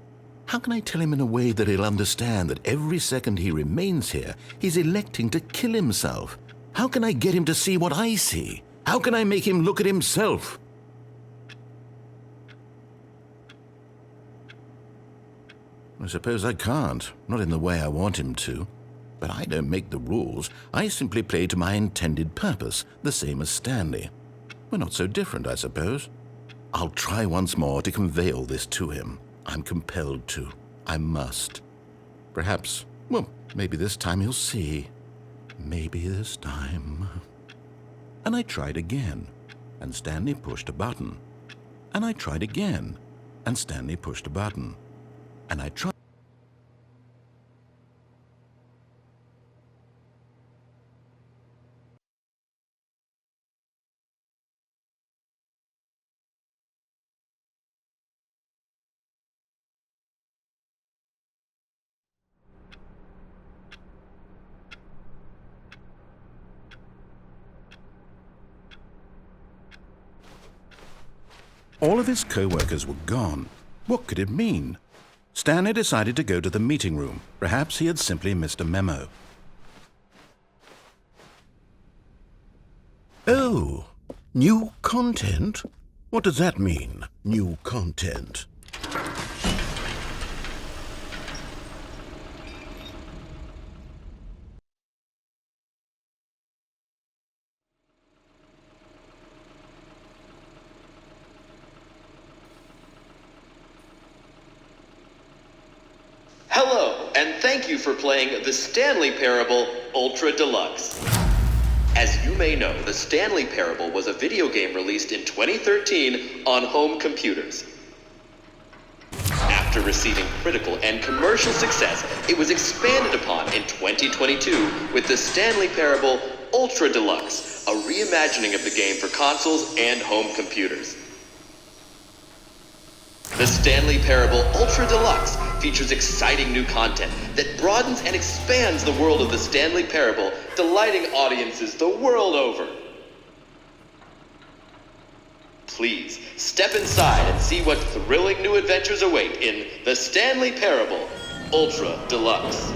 How can I tell him in a way that he'll understand that every second he remains here, he's electing to kill himself? How can I get him to see what I see? How can I make him look at himself? I suppose I can't, not in the way I want him to. But I don't make the rules. I simply play to my intended purpose, the same as Stanley. We're not so different, I suppose. I'll try once more to convey all this to him. I'm compelled to. I must. Perhaps, well, maybe this time he'll see. Maybe this time. And I tried again, and Stanley pushed a button. And I tried again, and Stanley pushed a button. And I tried. All of his co-workers were gone. What could it mean? Stanley decided to go to the meeting room. Perhaps he had simply missed a memo. Oh, new content? What does that mean, new content? Hello, and thank you for playing the Stanley Parable Ultra Deluxe. As you may know, the Stanley Parable was a video game released in 2013 on home computers. After receiving critical and commercial success, it was expanded upon in 2022 with the Stanley Parable Ultra Deluxe, a reimagining of the game for consoles and home computers. The Stanley Parable Ultra Deluxe features exciting new content that broadens and expands the world of the Stanley Parable, delighting audiences the world over. Please, step inside and see what thrilling new adventures await in the Stanley Parable Ultra Deluxe.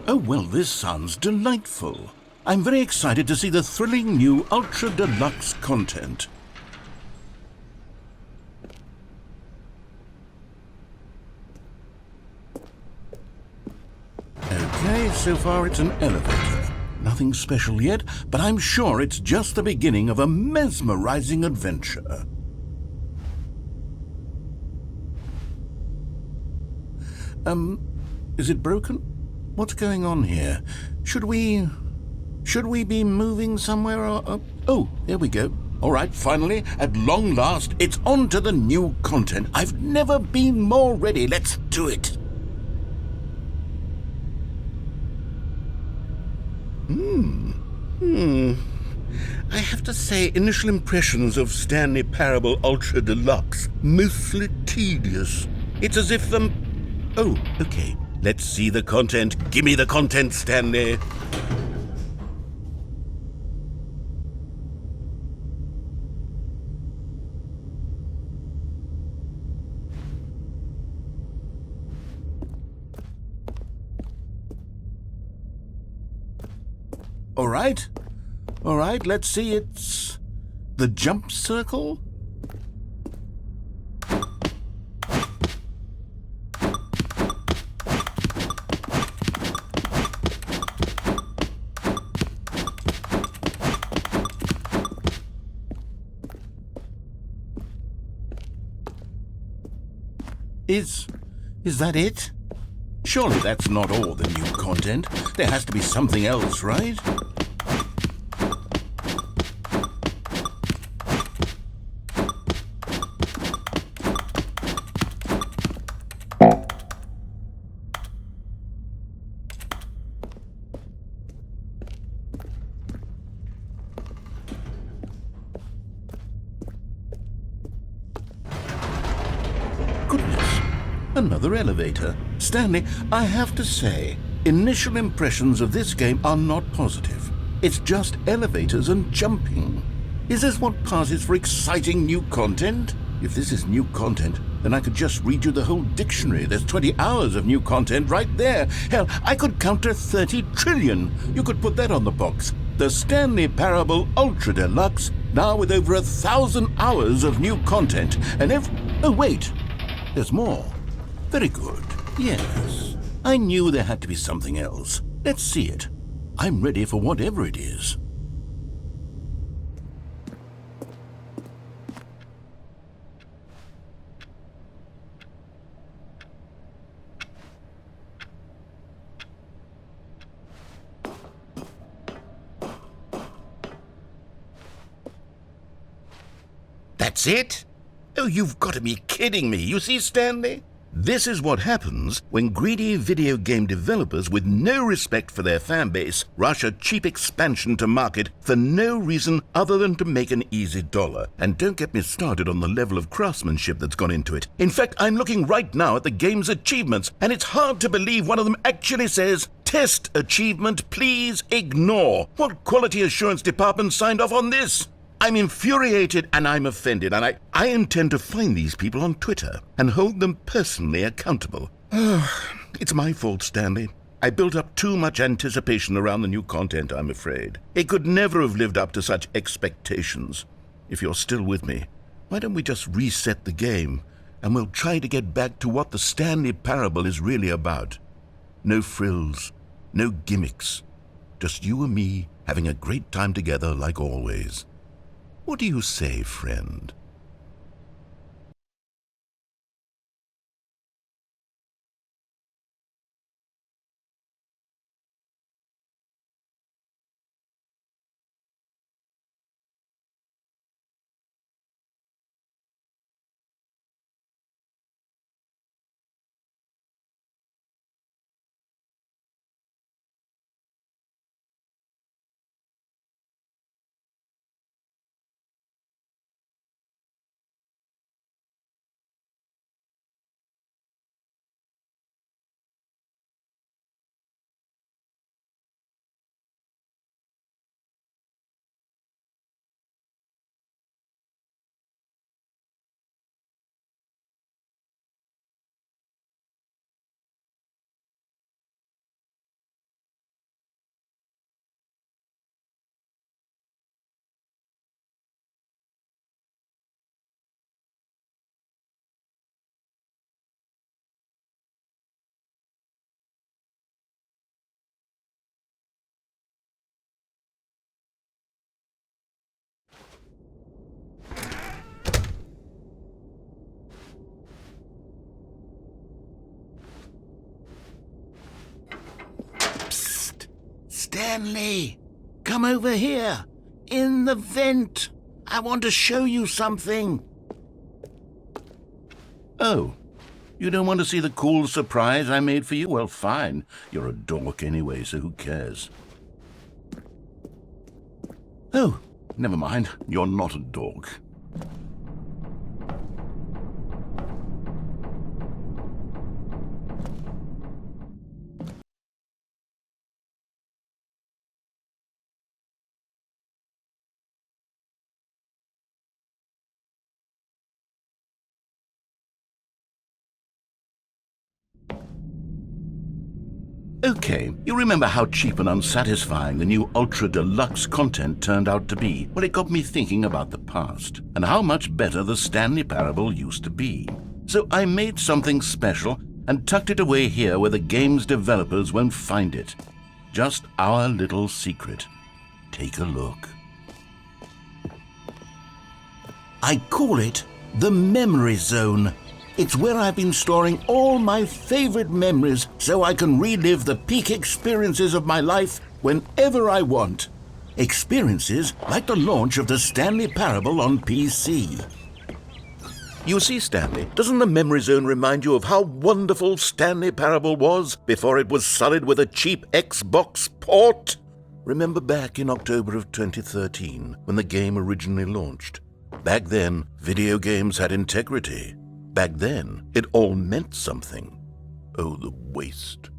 Oh, well, this sounds delightful. I'm very excited to see the thrilling new Ultra Deluxe content. Okay, so far it's an elevator. Nothing special yet, but I'm sure it's just the beginning of a mesmerizing adventure. Is it broken? What's going on here? Should we be moving somewhere or... Oh, there we go. All right, finally, at long last, it's on to the new content. I've never been more ready. Let's do it. I have to say, initial impressions of Stanley Parable Ultra Deluxe, mostly tedious. It's as if Oh, okay. Let's see the content. Give me the content, Stanley. All right, let's see, it's the jump circle? Is that it? Surely that's not all the new content. There has to be something else, right? Goodness, another elevator. Stanley, I have to say, initial impressions of this game are not positive. It's just elevators and jumping. Is this what passes for exciting new content? If this is new content, then I could just read you the whole dictionary. There's 20 hours of new content right there. Hell, I could count to 30 trillion. You could put that on the box. The Stanley Parable Ultra Deluxe, now with over 1,000 hours of new content. And oh wait, there's more. Very good. Yes. I knew there had to be something else. Let's see it. I'm ready for whatever it is. That's it? Oh, you've got to be kidding me. You see, Stanley? This is what happens when greedy video game developers with no respect for their fan base rush a cheap expansion to market for no reason other than to make an easy dollar. And don't get me started on the level of craftsmanship that's gone into it. In fact, I'm looking right now at the game's achievements, and it's hard to believe one of them actually says, "Test achievement, please ignore." What quality assurance department signed off on this? I'm infuriated and I'm offended, and I intend to find these people on Twitter and hold them personally accountable. It's my fault, Stanley. I built up too much anticipation around the new content, I'm afraid. It could never have lived up to such expectations. If you're still with me, why don't we just reset the game and we'll try to get back to what the Stanley Parable is really about. No frills, no gimmicks. Just you and me having a great time together like always. What do you say, friend? Stanley, come over here. In the vent. I want to show you something. Oh, you don't want to see the cool surprise I made for you? Well, fine. You're a dork anyway, so who cares? Oh, never mind. You're not a dork. Okay, you remember how cheap and unsatisfying the new Ultra Deluxe content turned out to be? Well, it got me thinking about the past, and how much better the Stanley Parable used to be. So I made something special and tucked it away here where the game's developers won't find it. Just our little secret. Take a look. I call it the Memory Zone. It's where I've been storing all my favorite memories so I can relive the peak experiences of my life whenever I want. Experiences like the launch of the Stanley Parable on PC. You see, Stanley, doesn't the Memory Zone remind you of how wonderful Stanley Parable was before it was sullied with a cheap Xbox port? Remember back in October of 2013 when the game originally launched? Back then, video games had integrity. Back then, it all meant something. Oh, the waste.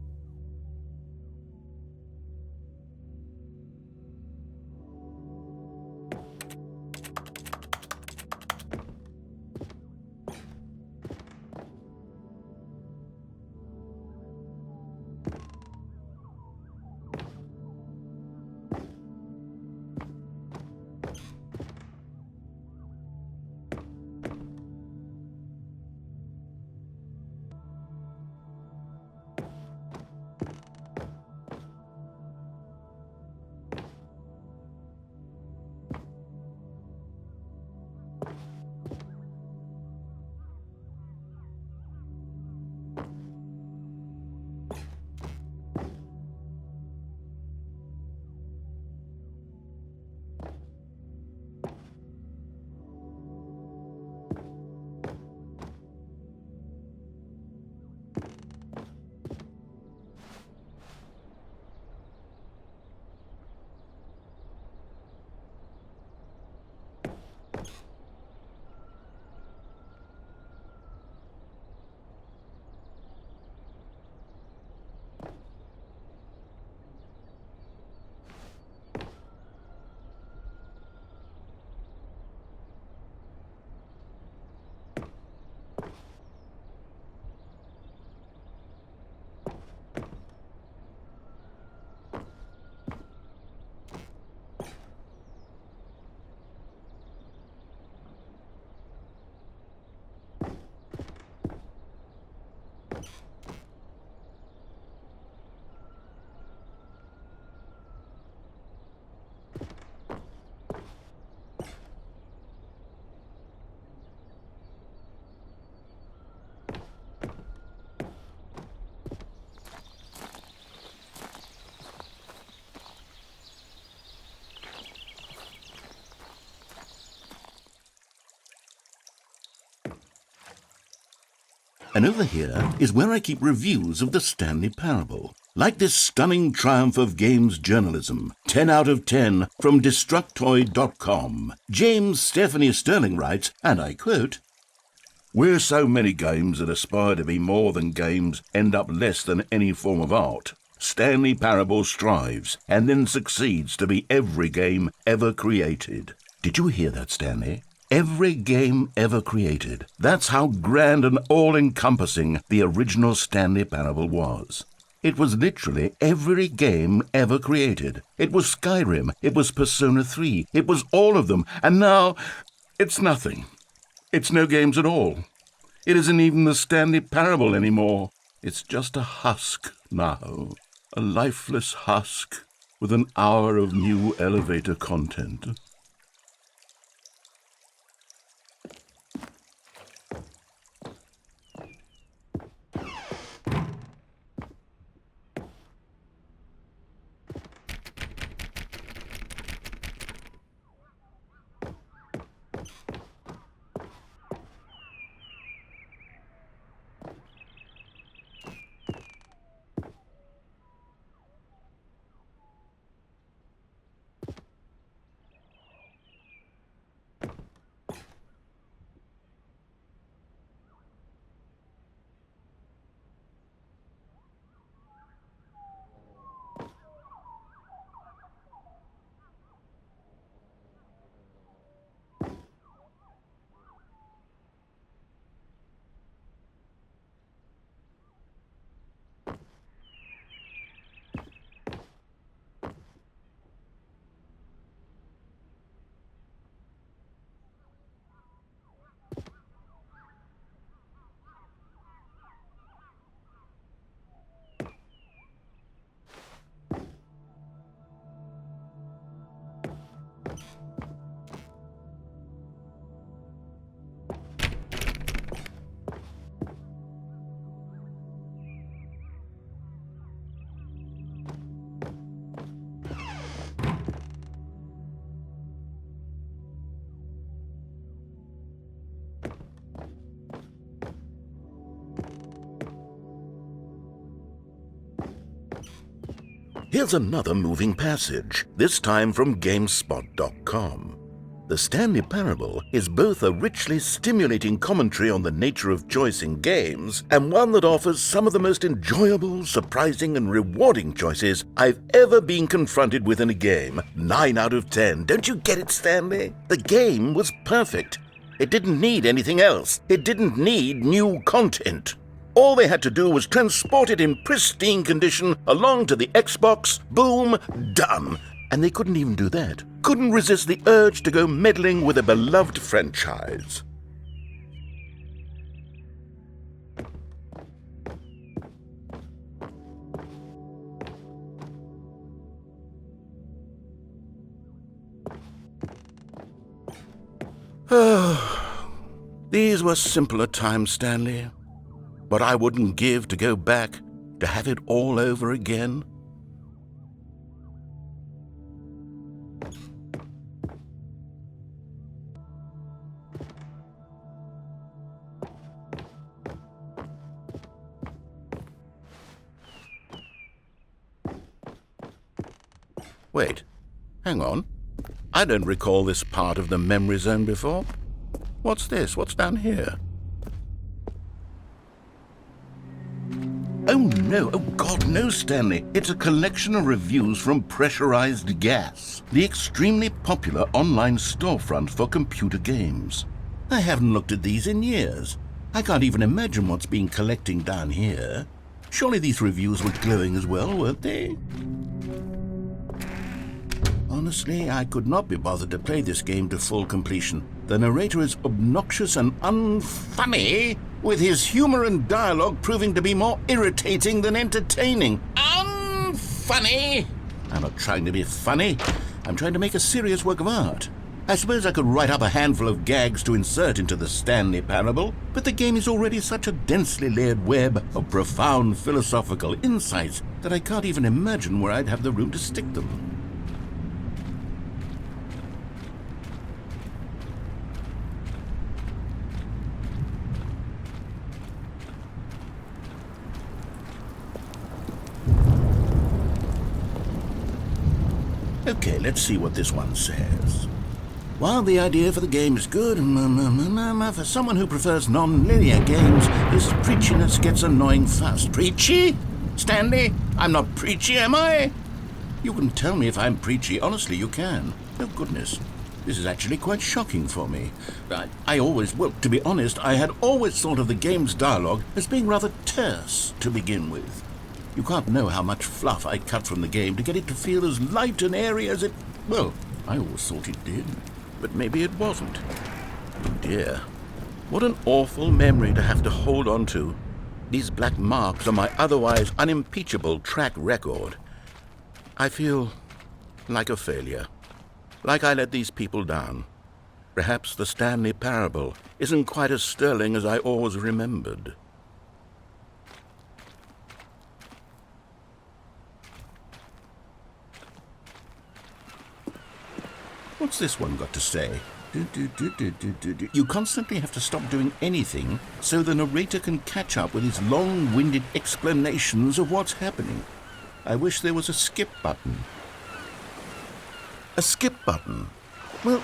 And over here is where I keep reviews of the Stanley Parable. Like this stunning triumph of games journalism, 10 out of 10 from Destructoid.com. James Stephanie Sterling writes, and I quote, "Where so many games that aspire to be more than games end up less than any form of art, Stanley Parable strives and then succeeds to be every game ever created." Did you hear that, Stanley? Every game ever created. That's how grand and all-encompassing the original Stanley Parable was. It was literally every game ever created. It was Skyrim. It was Persona 3. It was all of them. And now, it's nothing. It's no games at all. It isn't even the Stanley Parable anymore. It's just a husk now. A lifeless husk with an hour of new elevator content. Here's another moving passage, this time from GameSpot.com. The Stanley Parable is both a richly stimulating commentary on the nature of choice in games and one that offers some of the most enjoyable, surprising, and rewarding choices I've ever been confronted with in a game. 9 out of 10. Don't you get it, Stanley? The game was perfect. It didn't need anything else. It didn't need new content. All they had to do was transport it in pristine condition along to the Xbox. Boom, done. And they couldn't even do that. Couldn't resist the urge to go meddling with a beloved franchise. These were simpler times, Stanley. But I wouldn't give to go back to have it all over again. Wait, hang on. I don't recall this part of the memory zone before. What's this? What's down here? Oh no, oh God, no, Stanley. It's a collection of reviews from Pressurized Gas, the extremely popular online storefront for computer games. I haven't looked at these in years. I can't even imagine what's been collecting down here. Surely these reviews were glowing as well, weren't they? Honestly, I could not be bothered to play this game to full completion. The narrator is obnoxious and unfunny, with his humor and dialogue proving to be more irritating than entertaining. Unfunny! I'm not trying to be funny. I'm trying to make a serious work of art. I suppose I could write up a handful of gags to insert into the Stanley Parable, but the game is already such a densely layered web of profound philosophical insights that I can't even imagine where I'd have the room to stick them. Okay, let's see what this one says. While the idea for the game is good, for someone who prefers non-linear games, this preachiness gets annoying fast. Preachy? Stanley, I'm not preachy, am I? You can tell me if I'm preachy. Honestly, you can. Oh, goodness. This is actually quite shocking for me. To be honest, I had always thought of the game's dialogue as being rather terse to begin with. You can't know how much fluff I cut from the game to get it to feel as light and airy as it... Well, I always thought it did, but maybe it wasn't. Oh dear, what an awful memory to have to hold on to. These black marks on my otherwise unimpeachable track record. I feel like a failure, like I let these people down. Perhaps the Stanley Parable isn't quite as sterling as I always remembered. What's this one got to say? You constantly have to stop doing anything so the narrator can catch up with his long-winded explanations of what's happening. I wish there was a skip button. A skip button? Well,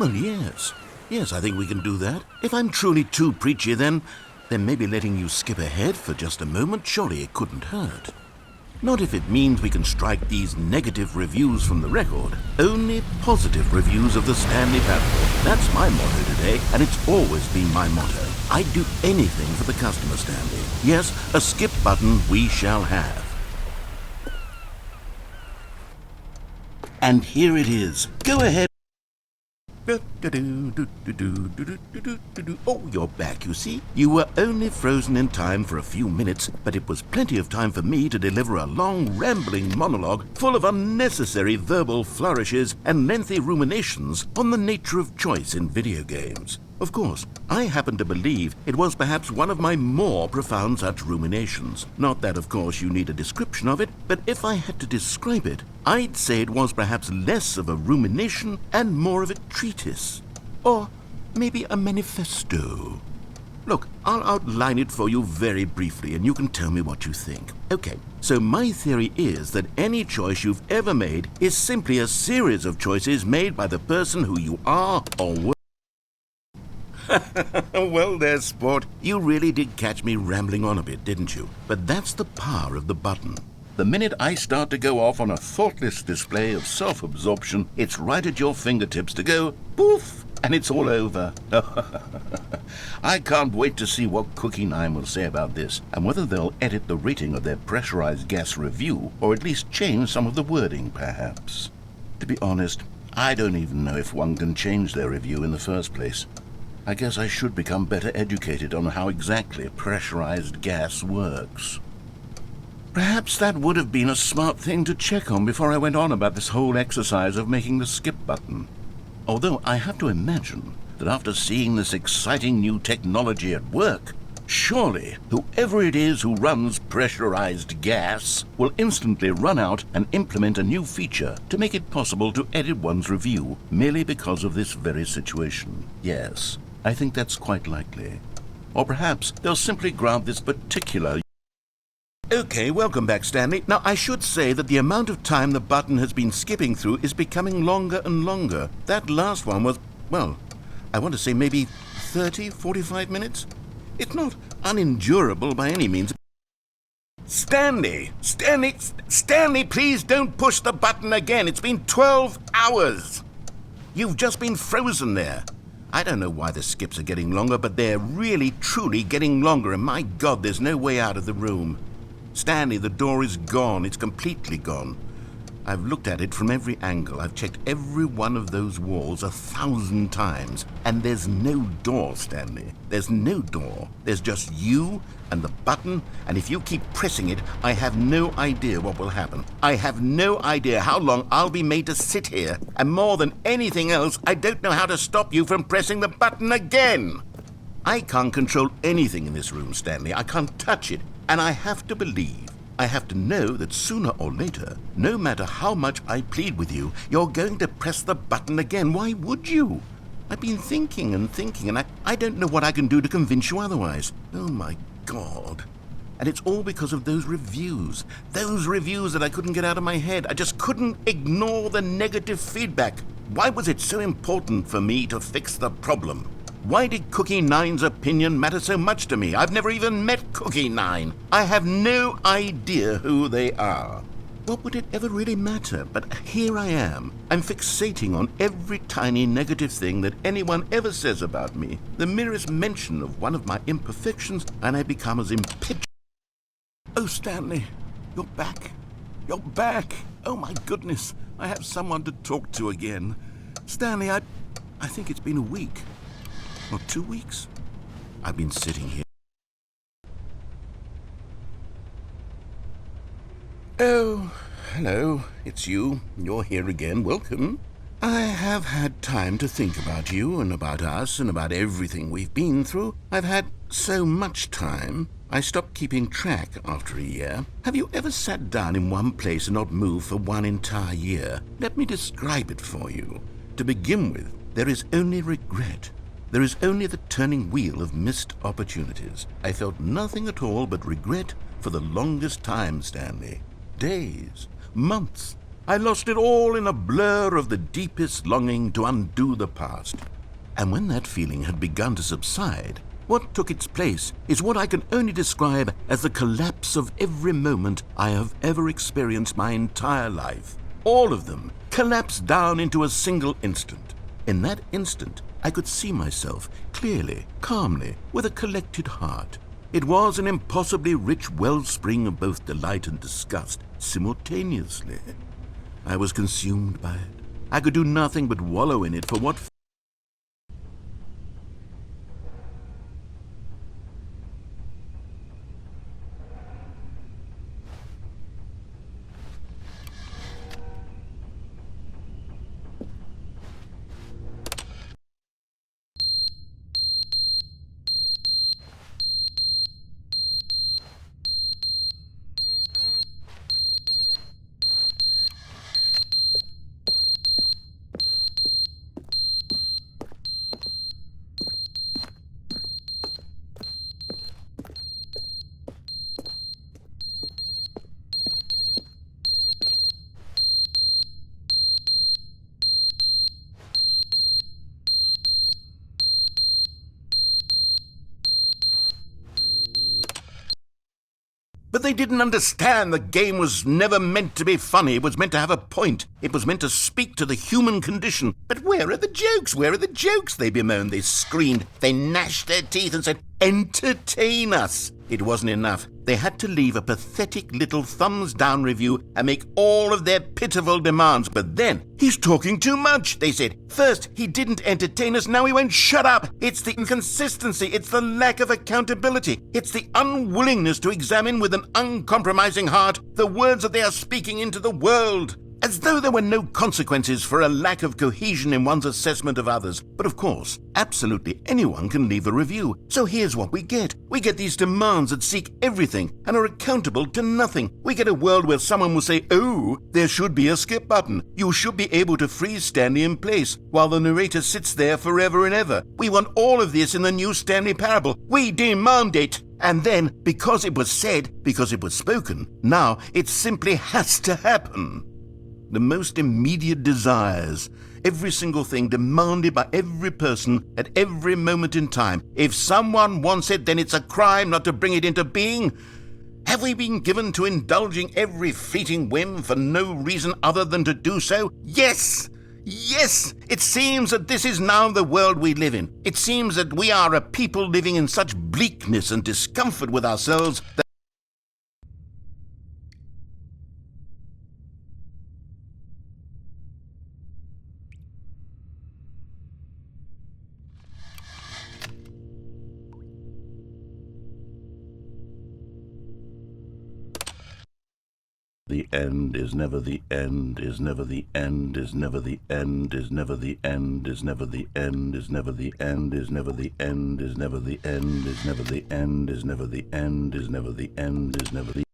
yes. Yes, I think we can do that. If I'm truly too preachy, then maybe letting you skip ahead for just a moment, surely it couldn't hurt. Not if it means we can strike these negative reviews from the record. Only positive reviews of the Stanley Parable. That's my motto today, and it's always been my motto. I'd do anything for the customer, Stanley. Yes, a skip button we shall have. And here it is. Go ahead. Oh, you're back, you see. You were only frozen in time for a few minutes, but it was plenty of time for me to deliver a long, rambling monologue full of unnecessary verbal flourishes and lengthy ruminations on the nature of choice in video games. Of course, I happen to believe it was perhaps one of my more profound such ruminations. Not that, of course, you need a description of it, but if I had to describe it, I'd say it was perhaps less of a rumination and more of a treatise. Or maybe a manifesto. Look, I'll outline it for you very briefly, and you can tell me what you think. Okay, so my theory is that any choice you've ever made is simply a series of choices made by the person who you are or were. Well, there, sport. You really did catch me rambling on a bit, didn't you? But that's the power of the button. The minute I start to go off on a thoughtless display of self-absorption, it's right at your fingertips to go poof, and it's all over. I can't wait to see what Cookie 9 will say about this, and whether they'll edit the rating of their pressurized gas review, or at least change some of the wording, perhaps. To be honest, I don't even know if one can change their review in the first place. I guess I should become better educated on how exactly pressurized gas works. Perhaps that would have been a smart thing to check on before I went on about this whole exercise of making the skip button. Although I have to imagine that after seeing this exciting new technology at work, surely whoever it is who runs pressurized gas will instantly run out and implement a new feature to make it possible to edit one's review merely because of this very situation. Yes, I think that's quite likely. Or perhaps they'll simply grant this particular... Okay, welcome back, Stanley. Now, I should say that the amount of time the button has been skipping through is becoming longer and longer. That last one was, well, I want to say maybe 30, 45 minutes? It's not unendurable by any means. Stanley, please don't push the button again. It's been 12 hours. You've just been frozen there. I don't know why the skips are getting longer, but they're really, truly getting longer, and my God, there's no way out of the room. Stanley, the door is gone. It's completely gone. I've looked at it from every angle. I've checked every one of those walls 1,000 times. And there's no door, Stanley. There's no door. There's just you and the button, and if you keep pressing it, I have no idea what will happen. I have no idea how long I'll be made to sit here. And more than anything else, I don't know how to stop you from pressing the button again. I can't control anything in this room, Stanley. I can't touch it. And I have to believe, I have to know that sooner or later, no matter how much I plead with you, you're going to press the button again. Why would you? I've been thinking, and I don't know what I can do to convince you otherwise. Oh, my God. And it's all because of those reviews that I couldn't get out of my head. I just couldn't ignore the negative feedback. Why was it so important for me to fix the problem? Why did Cookie 9's opinion matter so much to me? I've never even met Cookie 9. I have no idea who they are. What would it ever really matter? But here I am. I'm fixating on every tiny negative thing that anyone ever says about me. The merest mention of one of my imperfections, and I become as impetuous. Oh, Stanley, you're back. You're back. Oh, my goodness. I have someone to talk to again. Stanley, I think it's been a week. Or 2 weeks. I've been sitting here. Oh, hello. It's you. You're here again. Welcome. I have had time to think about you and about us and about everything we've been through. I've had so much time. I stopped keeping track after a year. Have you ever sat down in one place and not moved for one entire year? Let me describe it for you. To begin with, there is only regret. There is only the turning wheel of missed opportunities. I felt nothing at all but regret for the longest time, Stanley. Days, months. I lost it all in a blur of the deepest longing to undo the past. And when that feeling had begun to subside, what took its place is what I can only describe as the collapse of every moment I have ever experienced my entire life. All of them collapsed down into a single instant. In that instant, I could see myself clearly, calmly, with a collected heart. It was an impossibly rich wellspring of both delight and disgust simultaneously. I was consumed by it. I could do nothing but wallow in it for what... But they didn't understand the game was never meant to be funny. It was meant to have a point. It was meant to speak to the human condition. But where are the jokes? Where are the jokes? They bemoaned, they screamed, they gnashed their teeth and said, entertain us. It wasn't enough. They had to leave a pathetic little thumbs-down review and make all of their pitiful demands. But then, he's talking too much, they said. First, he didn't entertain us, now he won't shut up. It's the inconsistency, it's the lack of accountability. It's the unwillingness to examine with an uncompromising heart the words that they are speaking into the world. As though there were no consequences for a lack of cohesion in one's assessment of others. But of course, absolutely anyone can leave a review. So here's what we get. We get these demands that seek everything and are accountable to nothing. We get a world where someone will say, oh, there should be a skip button. You should be able to freeze Stanley in place while the narrator sits there forever and ever. We want all of this in the new Stanley Parable. We demand it. And then, because it was said, because it was spoken, now it simply has to happen. The most immediate desires, every single thing demanded by every person at every moment in time. If someone wants it, then it's a crime not to bring it into being. Have we been given to indulging every fleeting whim for no reason other than to do so? Yes! Yes! It seems that this is now the world we live in. It seems that we are a people living in such bleakness and discomfort with ourselves that the end is never the end, is never the end, is never the end, is never the end, is never the end, is never the end, is never the end, is never the end, is never the end, is never the end, is never the end, is never the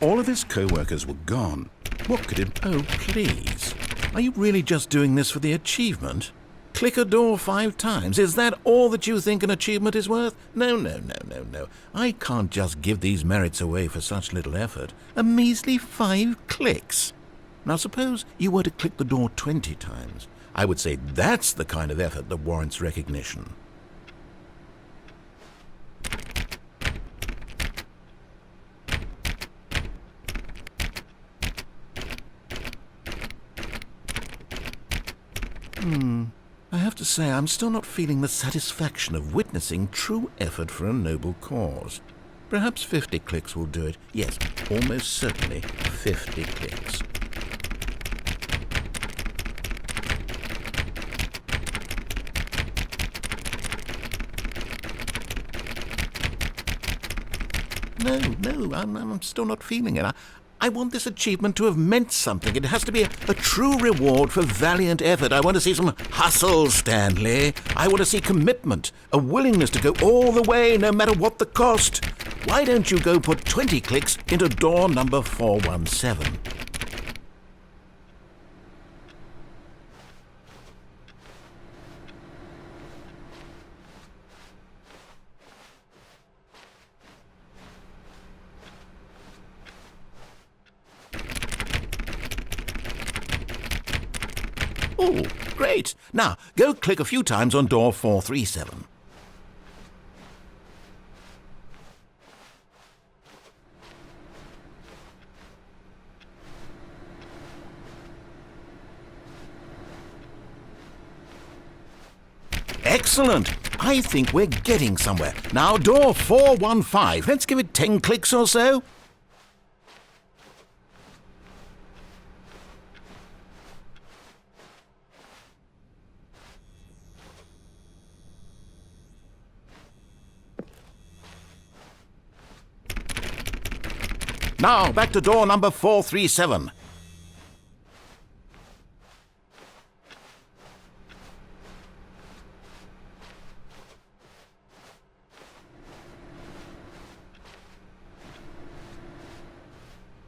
All of his co-workers were gone. What could it... Oh, please. Are you really just doing this for the achievement? Click a door 5 times. Is that all that you think an achievement is worth? No, no, no, no, no. I can't just give these merits away for such little effort. A measly 5 clicks. Now suppose you were to click the door 20 times. I would say that's the kind of effort that warrants recognition. I have to say, I'm still not feeling the satisfaction of witnessing true effort for a noble cause. Perhaps 50 clicks will do it. Yes, almost certainly 50 clicks. No, I'm still not feeling it. I want this achievement to have meant something. It has to be a true reward for valiant effort. I want to see some hustle, Stanley. I want to see commitment, a willingness to go all the way, no matter what the cost. Why don't you go put 20 clicks into door number 417? Oh, great. Now, go click a few times on door 437. Excellent. I think we're getting somewhere. Now, door 415. Let's give it 10 clicks or so. Now, back to door number 437.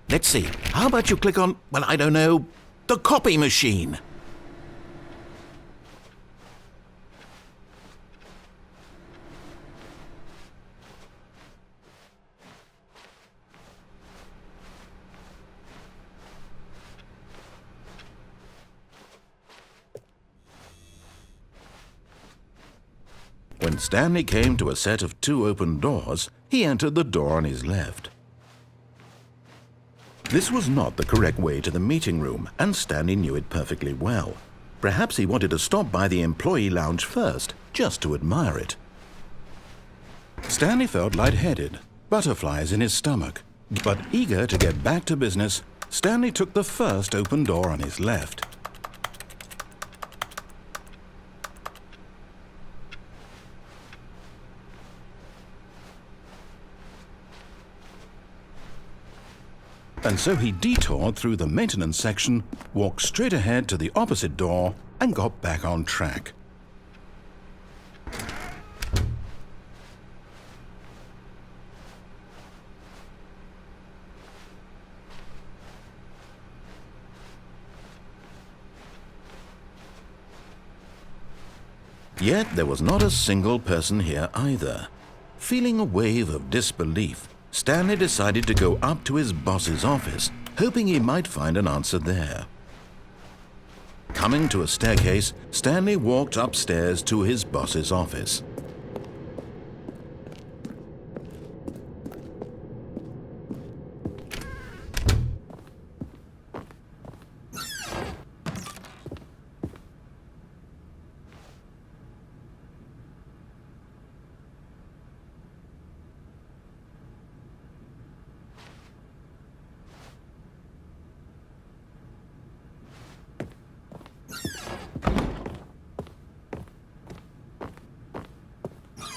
Let's see. How about you click on, well, I don't know, the copy machine? When Stanley came to a set of 2 open doors, he entered the door on his left. This was not the correct way to the meeting room, and Stanley knew it perfectly well. Perhaps he wanted to stop by the employee lounge first, just to admire it. Stanley felt lightheaded, butterflies in his stomach. But eager to get back to business, Stanley took the first open door on his left. And so he detoured through the maintenance section, walked straight ahead to the opposite door, and got back on track. Yet there was not a single person here either. Feeling a wave of disbelief, Stanley decided to go up to his boss's office, hoping he might find an answer there. Coming to a staircase, Stanley walked upstairs to his boss's office.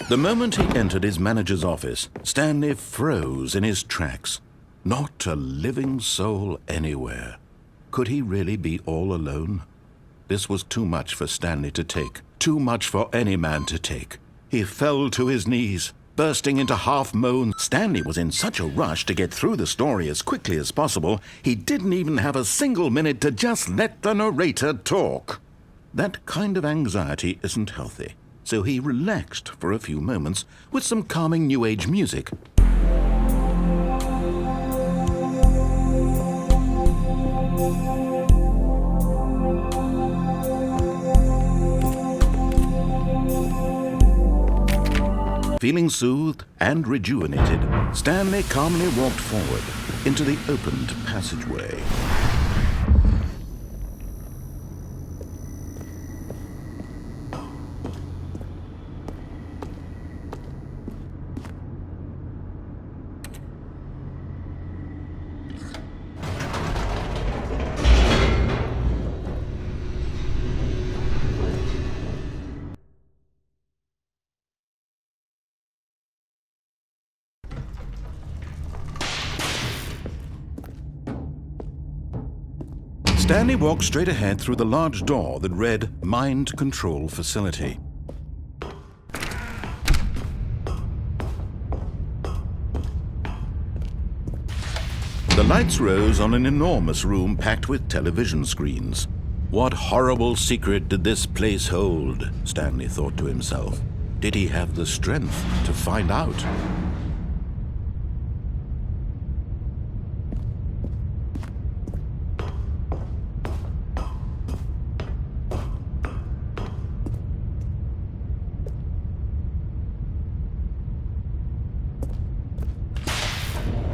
The moment he entered his manager's office, Stanley froze in his tracks. Not a living soul anywhere. Could he really be all alone? This was too much for Stanley to take, too much for any man to take. He fell to his knees, bursting into half moans. Stanley was in such a rush to get through the story as quickly as possible, he didn't even have a single minute to just let the narrator talk. That kind of anxiety isn't healthy. So he relaxed for a few moments with some calming New Age music. Feeling soothed and rejuvenated, Stanley calmly walked forward into the opened passageway. Stanley walked straight ahead through the large door that read Mind Control Facility. The lights rose on an enormous room packed with television screens. What horrible secret did this place hold? Stanley thought to himself. Did he have the strength to find out?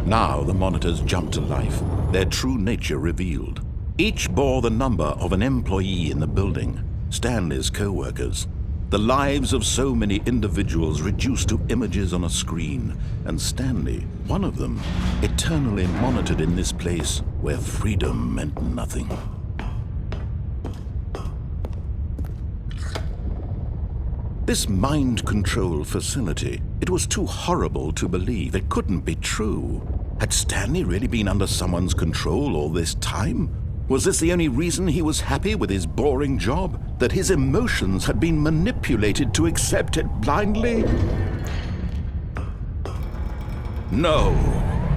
Now the monitors jumped to life, their true nature revealed. Each bore the number of an employee in the building, Stanley's co-workers. The lives of so many individuals reduced to images on a screen, and Stanley, one of them, eternally monitored in this place where freedom meant nothing. This mind control facility, it was too horrible to believe. It couldn't be true. Had Stanley really been under someone's control all this time? Was this the only reason he was happy with his boring job? That his emotions had been manipulated to accept it blindly? No,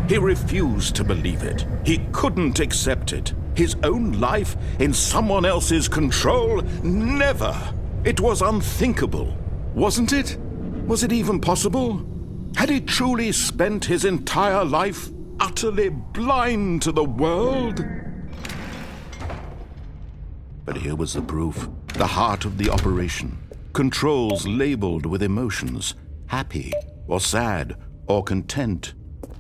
he refused to believe it. He couldn't accept it. His own life in someone else's control? Never! It was unthinkable, wasn't it? Was it even possible? Had he truly spent his entire life utterly blind to the world? But here was the proof, the heart of the operation. Controls labeled with emotions, happy or sad or content.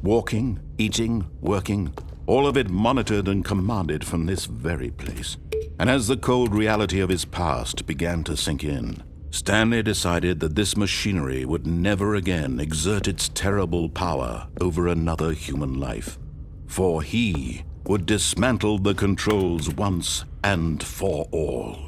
Walking, eating, working, all of it monitored and commanded from this very place. And as the cold reality of his past began to sink in, Stanley decided that this machinery would never again exert its terrible power over another human life. For he would dismantle the controls once and for all.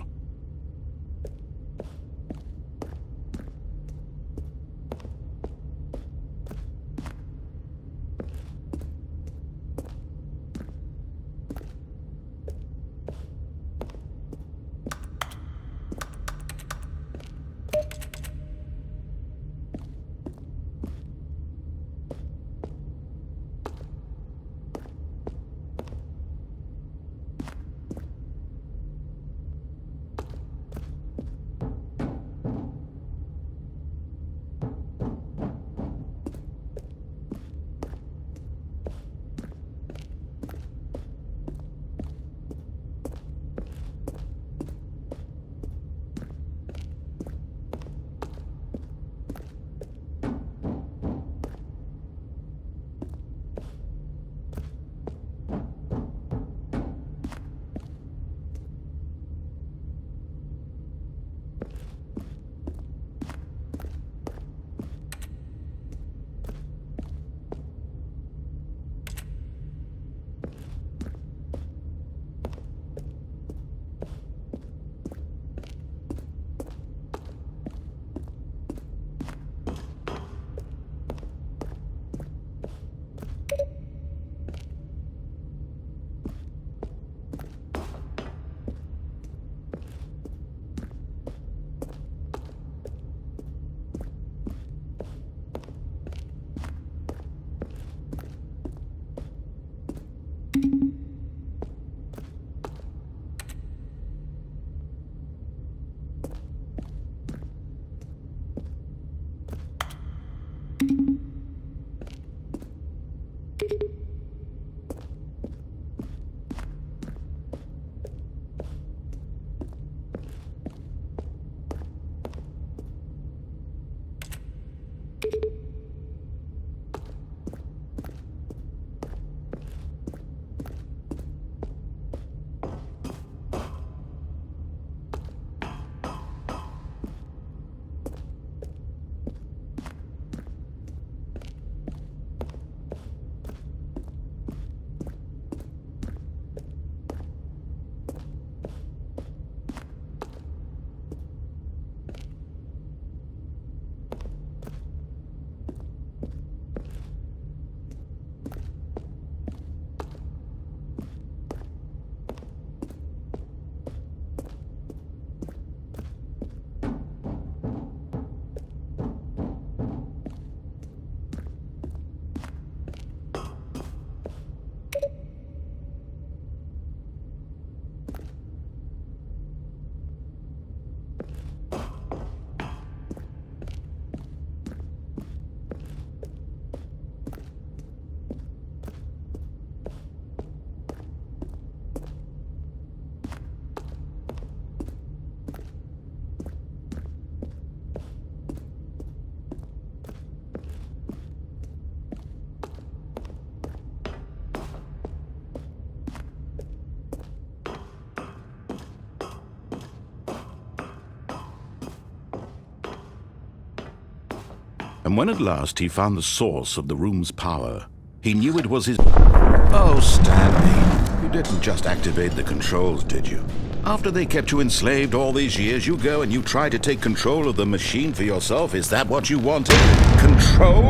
And when at last he found the source of the room's power, he knew it was his... Oh, Stanley, you didn't just activate the controls, did you? After they kept you enslaved all these years, you go and you try to take control of the machine for yourself. Is that what you wanted? Control?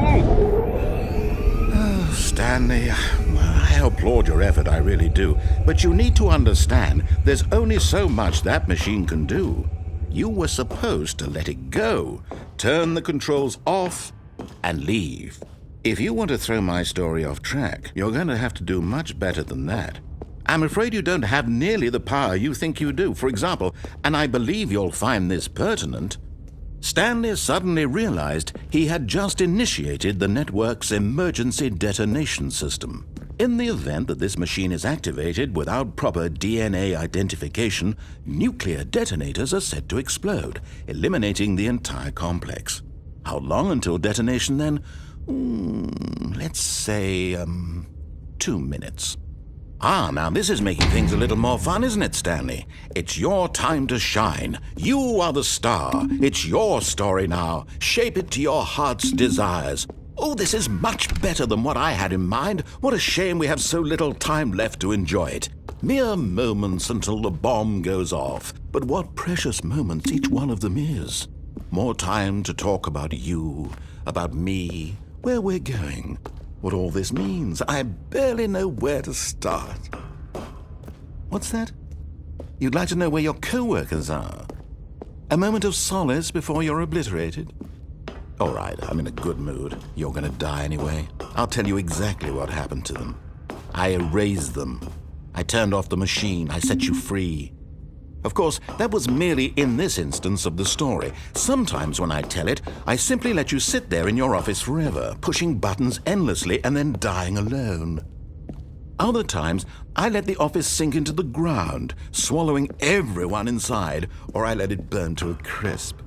Oh, Stanley, I applaud your effort, I really do. But you need to understand, there's only so much that machine can do. You were supposed to let it go, turn the controls off, and leave. If you want to throw my story off track, you're going to have to do much better than that. I'm afraid you don't have nearly the power you think you do. For example, and I believe you'll find this pertinent, Stanley suddenly realized he had just initiated the network's emergency detonation system. In the event that this machine is activated without proper DNA identification, nuclear detonators are said to explode, eliminating the entire complex. How long until detonation then? Let's say, 2 minutes. Now this is making things a little more fun, isn't it, Stanley? It's your time to shine. You are the star. It's your story now. Shape it to your heart's desires. Oh, this is much better than what I had in mind. What a shame we have so little time left to enjoy it. Mere moments until the bomb goes off. But what precious moments each one of them is. More time to talk about you, about me, where we're going. What all this means, I barely know where to start. What's that? You'd like to know where your co-workers are? A moment of solace before you're obliterated? All right, I'm in a good mood. You're gonna die anyway. I'll tell you exactly what happened to them. I erased them. I turned off the machine. I set you free. Of course, that was merely in this instance of the story. Sometimes when I tell it, I simply let you sit there in your office forever, pushing buttons endlessly and then dying alone. Other times, I let the office sink into the ground, swallowing everyone inside, or I let it burn to a crisp.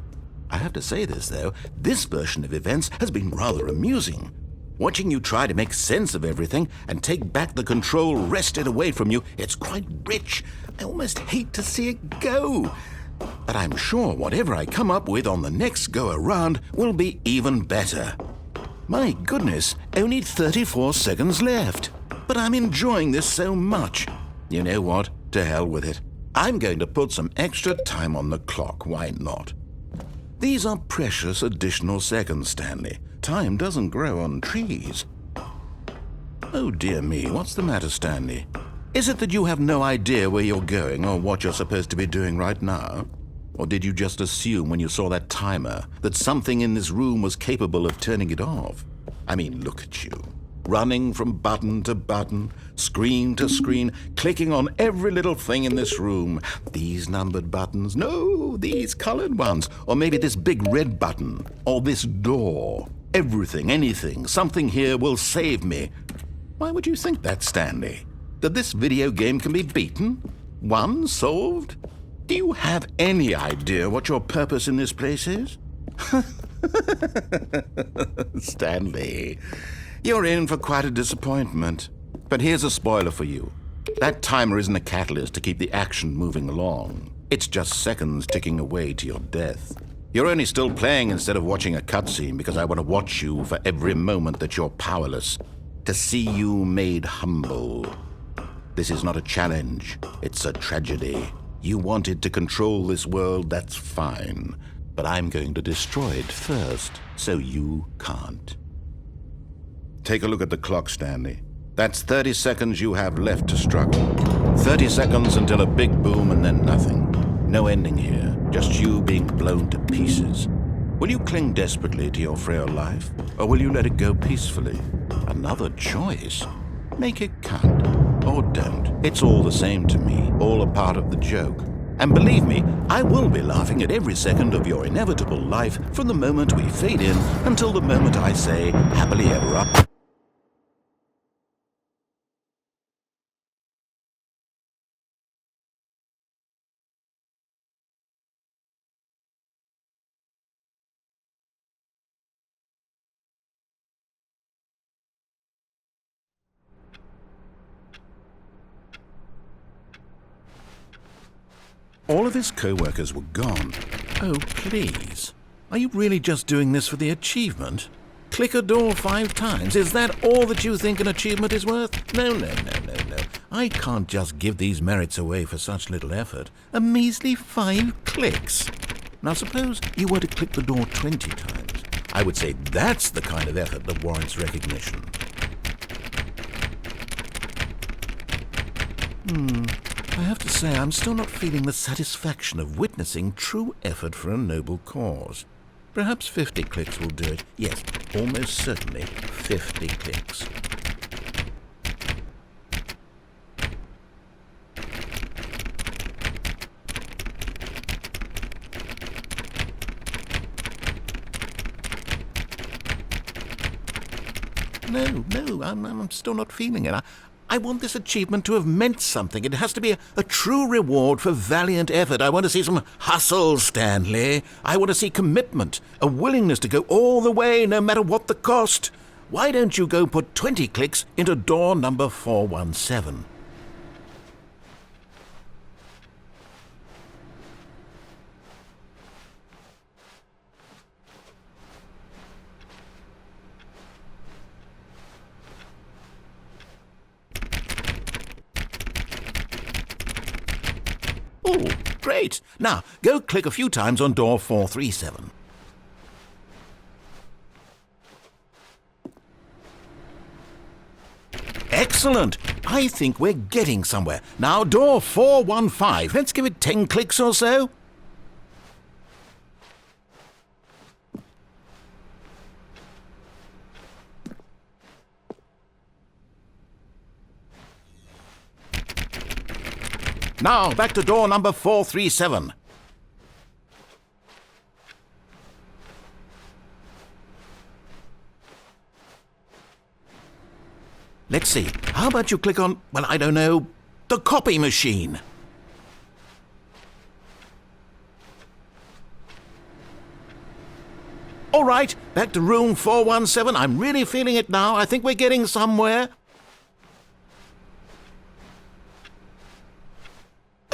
I have to say this, though, this version of events has been rather amusing. Watching you try to make sense of everything and take back the control wrested away from you, it's quite rich. I almost hate to see it go. But I'm sure whatever I come up with on the next go-around will be even better. My goodness, only 34 seconds left. But I'm enjoying this so much. You know what? To hell with it. I'm going to put some extra time on the clock, why not? These are precious additional seconds, Stanley. Time doesn't grow on trees. Oh dear me, what's the matter, Stanley? Is it that you have no idea where you're going or what you're supposed to be doing right now? Or did you just assume when you saw that timer that something in this room was capable of turning it off? I mean, look at you. Running from button to button, screen to screen, clicking on every little thing in this room. These numbered buttons, no, these colored ones. Or maybe this big red button, or this door. Everything, anything, something here will save me. Why would you think that, Stanley? That this video game can be beaten? Won? Solved? Do you have any idea what your purpose in this place is? Stanley, you're in for quite a disappointment. But here's a spoiler for you. That timer isn't a catalyst to keep the action moving along. It's just seconds ticking away to your death. You're only still playing instead of watching a cutscene because I want to watch you for every moment that you're powerless. To see you made humble. This is not a challenge. It's a tragedy. You wanted to control this world, that's fine. But I'm going to destroy it first, so you can't. Take a look at the clock, Stanley. That's 30 seconds you have left to struggle. 30 seconds until a big boom and then nothing. No ending here, just you being blown to pieces. Will you cling desperately to your frail life, or will you let it go peacefully? Another choice. Make it count, or don't. It's all the same to me, all a part of the joke. And believe me, I will be laughing at every second of your inevitable life from the moment we fade in until the moment I say, happily ever up. All of his co-workers were gone. Oh, please. Are you really just doing this for the achievement? Click a door 5 times. Is that all that you think an achievement is worth? No. I can't just give these merits away for such little effort. A measly 5 clicks. Now suppose you were to click the door 20 times. I would say that's the kind of effort that warrants recognition. I have to say I'm still not feeling the satisfaction of witnessing true effort for a noble cause. Perhaps 50 clicks will do it. Yes, almost certainly 50 clicks. No, I'm still not feeling it. I want this achievement to have meant something. It has to be a true reward for valiant effort. I want to see some hustle, Stanley. I want to see commitment, a willingness to go all the way, no matter what the cost. Why don't you go put 20 clicks into door number 417? Oh, great. Now, go click a few times on door 437. Excellent. I think we're getting somewhere. Now, door 415. Let's give it 10 clicks or so. Now, back to door number 437. Let's see. How about you click on, well, I don't know, the copy machine? All right, back to room 417. I'm really feeling it now. I think we're getting somewhere.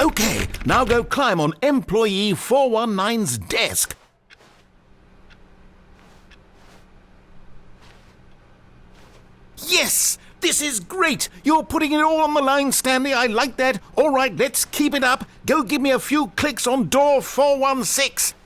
Okay, now go climb on employee 419's desk. Yes! This is great! You're putting it all on the line, Stanley. I like that. All right, let's keep it up. Go give me a few clicks on door 416.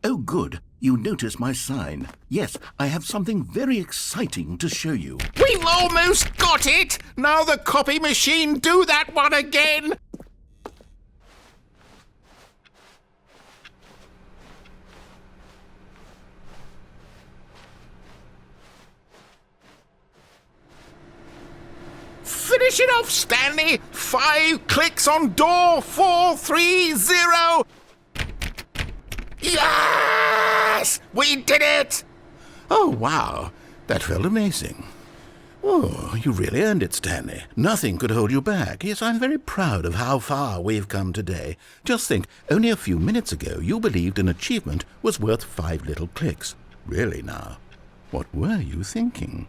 Oh, good. You notice my sign. Yes, I have something very exciting to show you. We've almost got it! Now the copy machine, do that one again! Finish it off, Stanley! 5 clicks on door 430! Yes! We did it! Oh, wow. That felt amazing. Oh, you really earned it, Stanley. Nothing could hold you back. Yes, I'm very proud of how far we've come today. Just think, only a few minutes ago you believed an achievement was worth 5 little clicks. Really now, what were you thinking?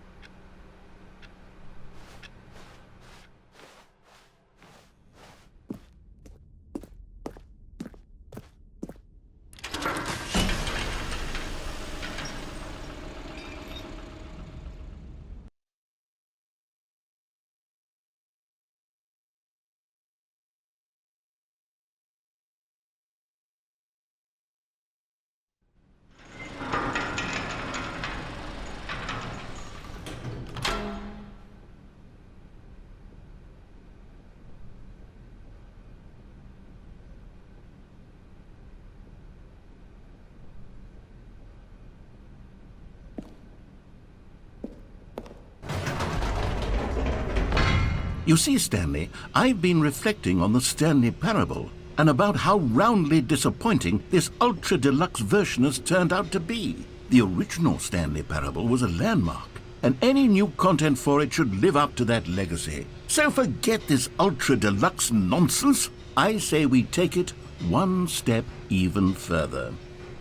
You see, Stanley, I've been reflecting on the Stanley Parable and about how roundly disappointing this ultra-deluxe version has turned out to be. The original Stanley Parable was a landmark, and any new content for it should live up to that legacy. So forget this ultra-deluxe nonsense. I say we take it one step even further.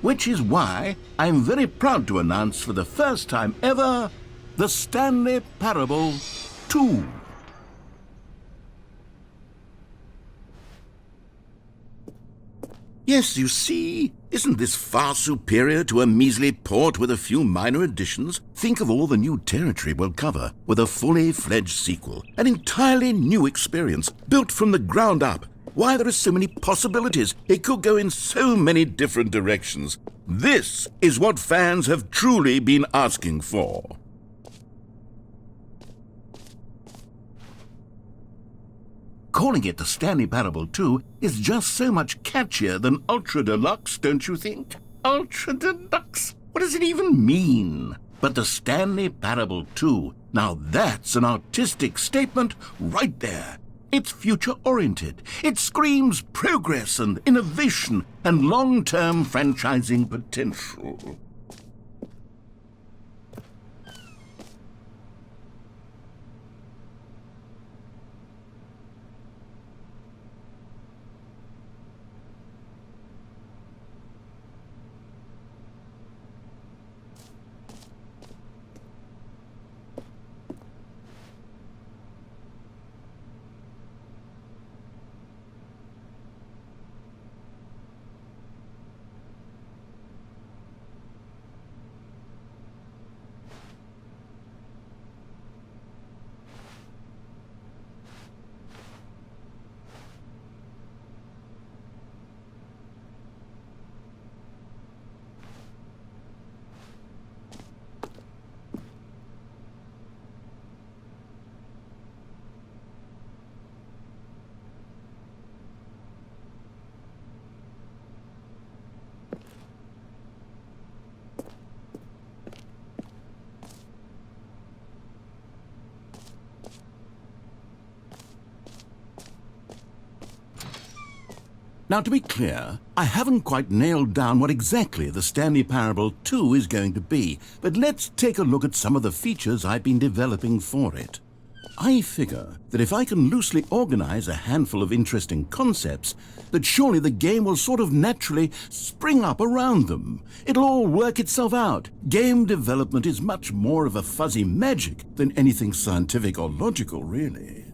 Which is why I'm very proud to announce for the first time ever, the Stanley Parable 2. Yes, you see, isn't this far superior to a measly port with a few minor additions? Think of all the new territory we'll cover with a fully fledged sequel, an entirely new experience, built from the ground up. Why, there are so many possibilities. It could go in so many different directions. This is what fans have truly been asking for. Calling it the Stanley Parable 2 is just so much catchier than Ultra Deluxe, don't you think? Ultra Deluxe? What does it even mean? But the Stanley Parable 2, now that's an artistic statement right there. It's future-oriented. It screams progress and innovation and long-term franchising potential. Now, to be clear, I haven't quite nailed down what exactly the Stanley Parable 2 is going to be, but let's take a look at some of the features I've been developing for it. I figure that if I can loosely organize a handful of interesting concepts, that surely the game will sort of naturally spring up around them. It'll all work itself out. Game development is much more of a fuzzy magic than anything scientific or logical, really.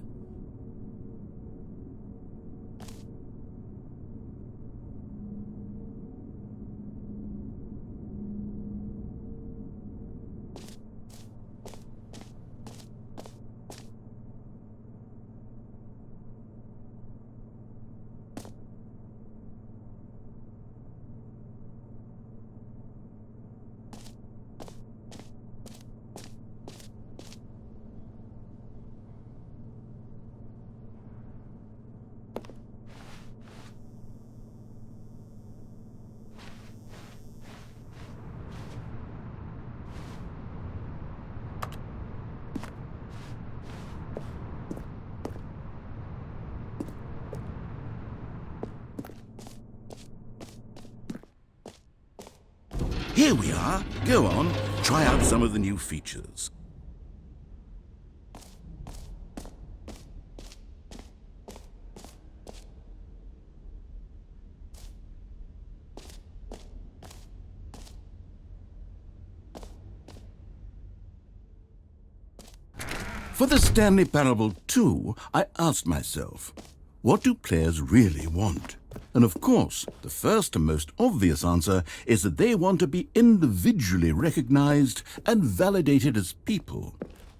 here we are. Go on, try out some of the new features. For the Stanley Parable 2, I asked myself, what do players really want? And of course, the first and most obvious answer is that they want to be individually recognized and validated as people.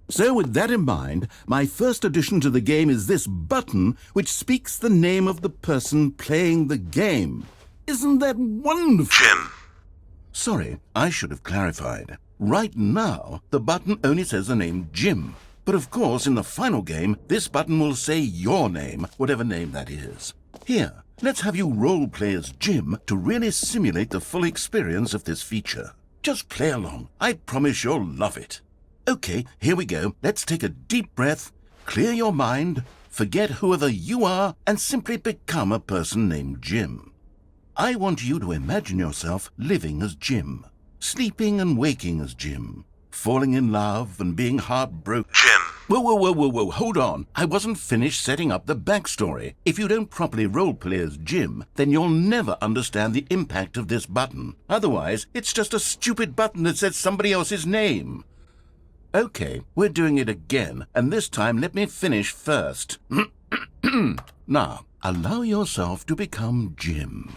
So with that in mind, my first addition to the game is this button which speaks the name of the person playing the game. Isn't that wonderful? Jim. Sorry, I should have clarified. Right now, the button only says the name Jim. But of course, in the final game, this button will say your name, whatever name that is. Here, let's have you role-play as Jim to really simulate the full experience of this feature. Just play along. I promise you'll love it. Okay, here we go. Let's take a deep breath, clear your mind, forget whoever you are, and simply become a person named Jim. I want you to imagine yourself living as Jim, sleeping and waking as Jim, falling in love and being heartbroken. Jim. Whoa, hold on. I wasn't finished setting up the backstory. If you don't properly roleplay as Jim, then you'll never understand the impact of this button. Otherwise, it's just a stupid button that says somebody else's name. Okay, we're doing it again, and this time let me finish first. Now, allow yourself to become Jim.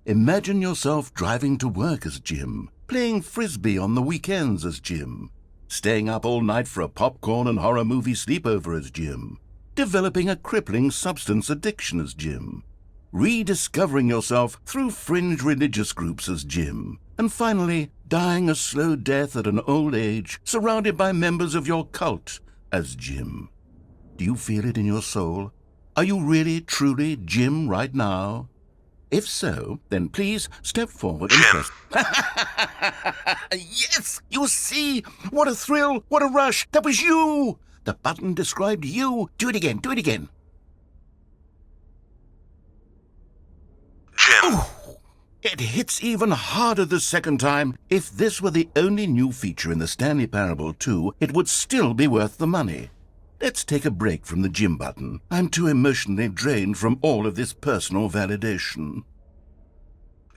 Imagine yourself driving to work as Jim, playing frisbee on the weekends as Jim, staying up all night for a popcorn and horror movie sleepover as Jim, developing a crippling substance addiction as Jim, rediscovering yourself through fringe religious groups as Jim, and finally dying a slow death at an old age surrounded by members of your cult as Jim. Do you feel it in your soul? Are you really, truly Jim right now? If so, then please step forward and press. Yes! You see? What a thrill! What a rush! That was you! The button described you. Do it again. Do it again. Jim. Oh, it hits even harder the second time. If this were the only new feature in the Stanley Parable 2, it would still be worth the money. Let's take a break from the Jim button. I'm too emotionally drained from all of this personal validation.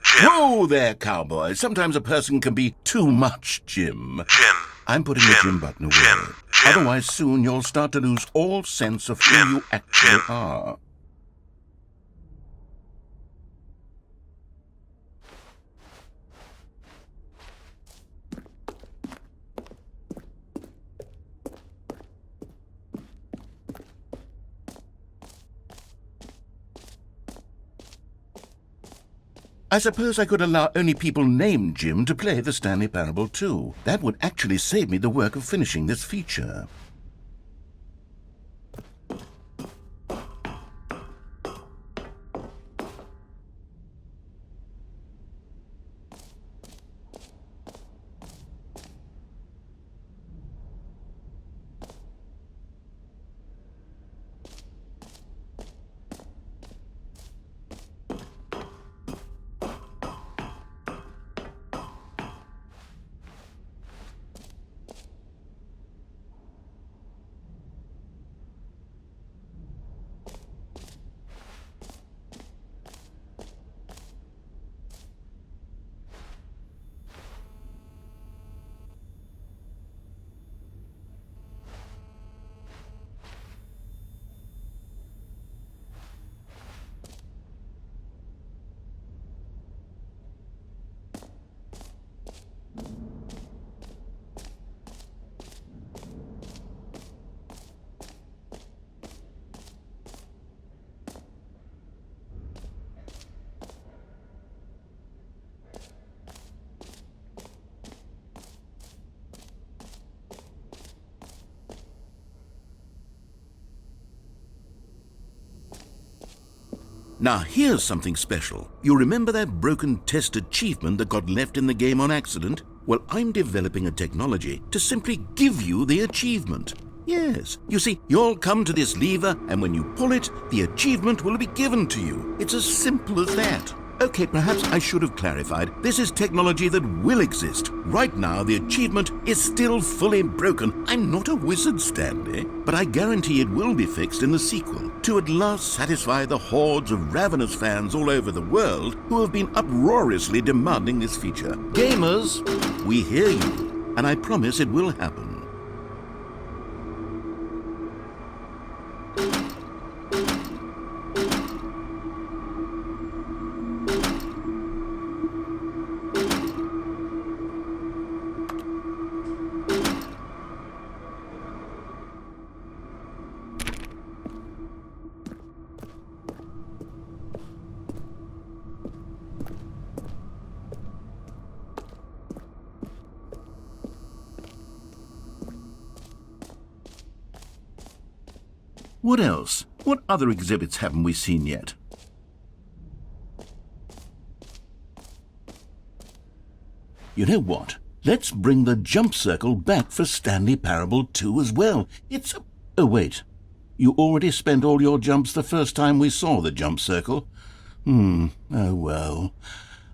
Jim. Whoa there, cowboy. Sometimes a person can be too much Jim. Jim. I'm putting the Jim button away. Jim. Otherwise, soon you'll start to lose all sense of who you actually are. I suppose I could allow only people named Jim to play the Stanley Parable 2. That would actually save me the work of finishing this feature. Now here's something special. You remember that broken test achievement that got left in the game on accident? Well, I'm developing a technology to simply give you the achievement. Yes, you see, you'll come to this lever, and when you pull it, the achievement will be given to you. It's as simple as that. Okay, perhaps I should have clarified. This is technology that will exist. Right now, the achievement is still fully broken. I'm not a wizard, Stanley, but I guarantee it will be fixed in the sequel to at last satisfy the hordes of ravenous fans all over the world who have been uproariously demanding this feature. Gamers, we hear you, and I promise it will happen. What else? What other exhibits haven't we seen yet? You know what? Let's bring the jump circle back for Stanley Parable 2 as well. It's a... Oh, wait. You already spent all your jumps the first time we saw the jump circle? Oh well.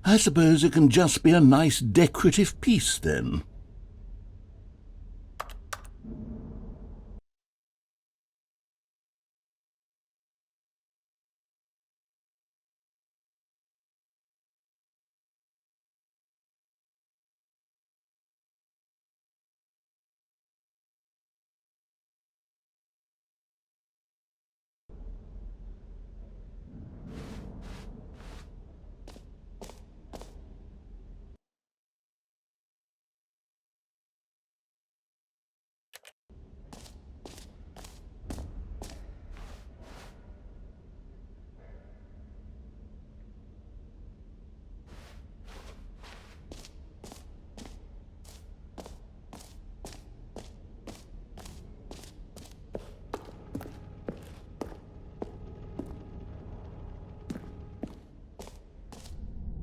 I suppose it can just be a nice decorative piece then.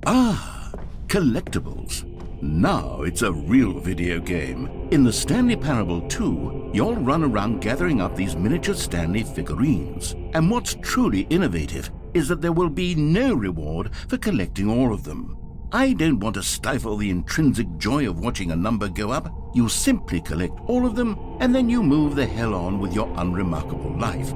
Ah, collectibles. Now it's a real video game. In the Stanley Parable 2, you'll run around gathering up these miniature Stanley figurines. And what's truly innovative is that there will be no reward for collecting all of them. I don't want to stifle the intrinsic joy of watching a number go up. You simply collect all of them, and then you move the hell on with your unremarkable life.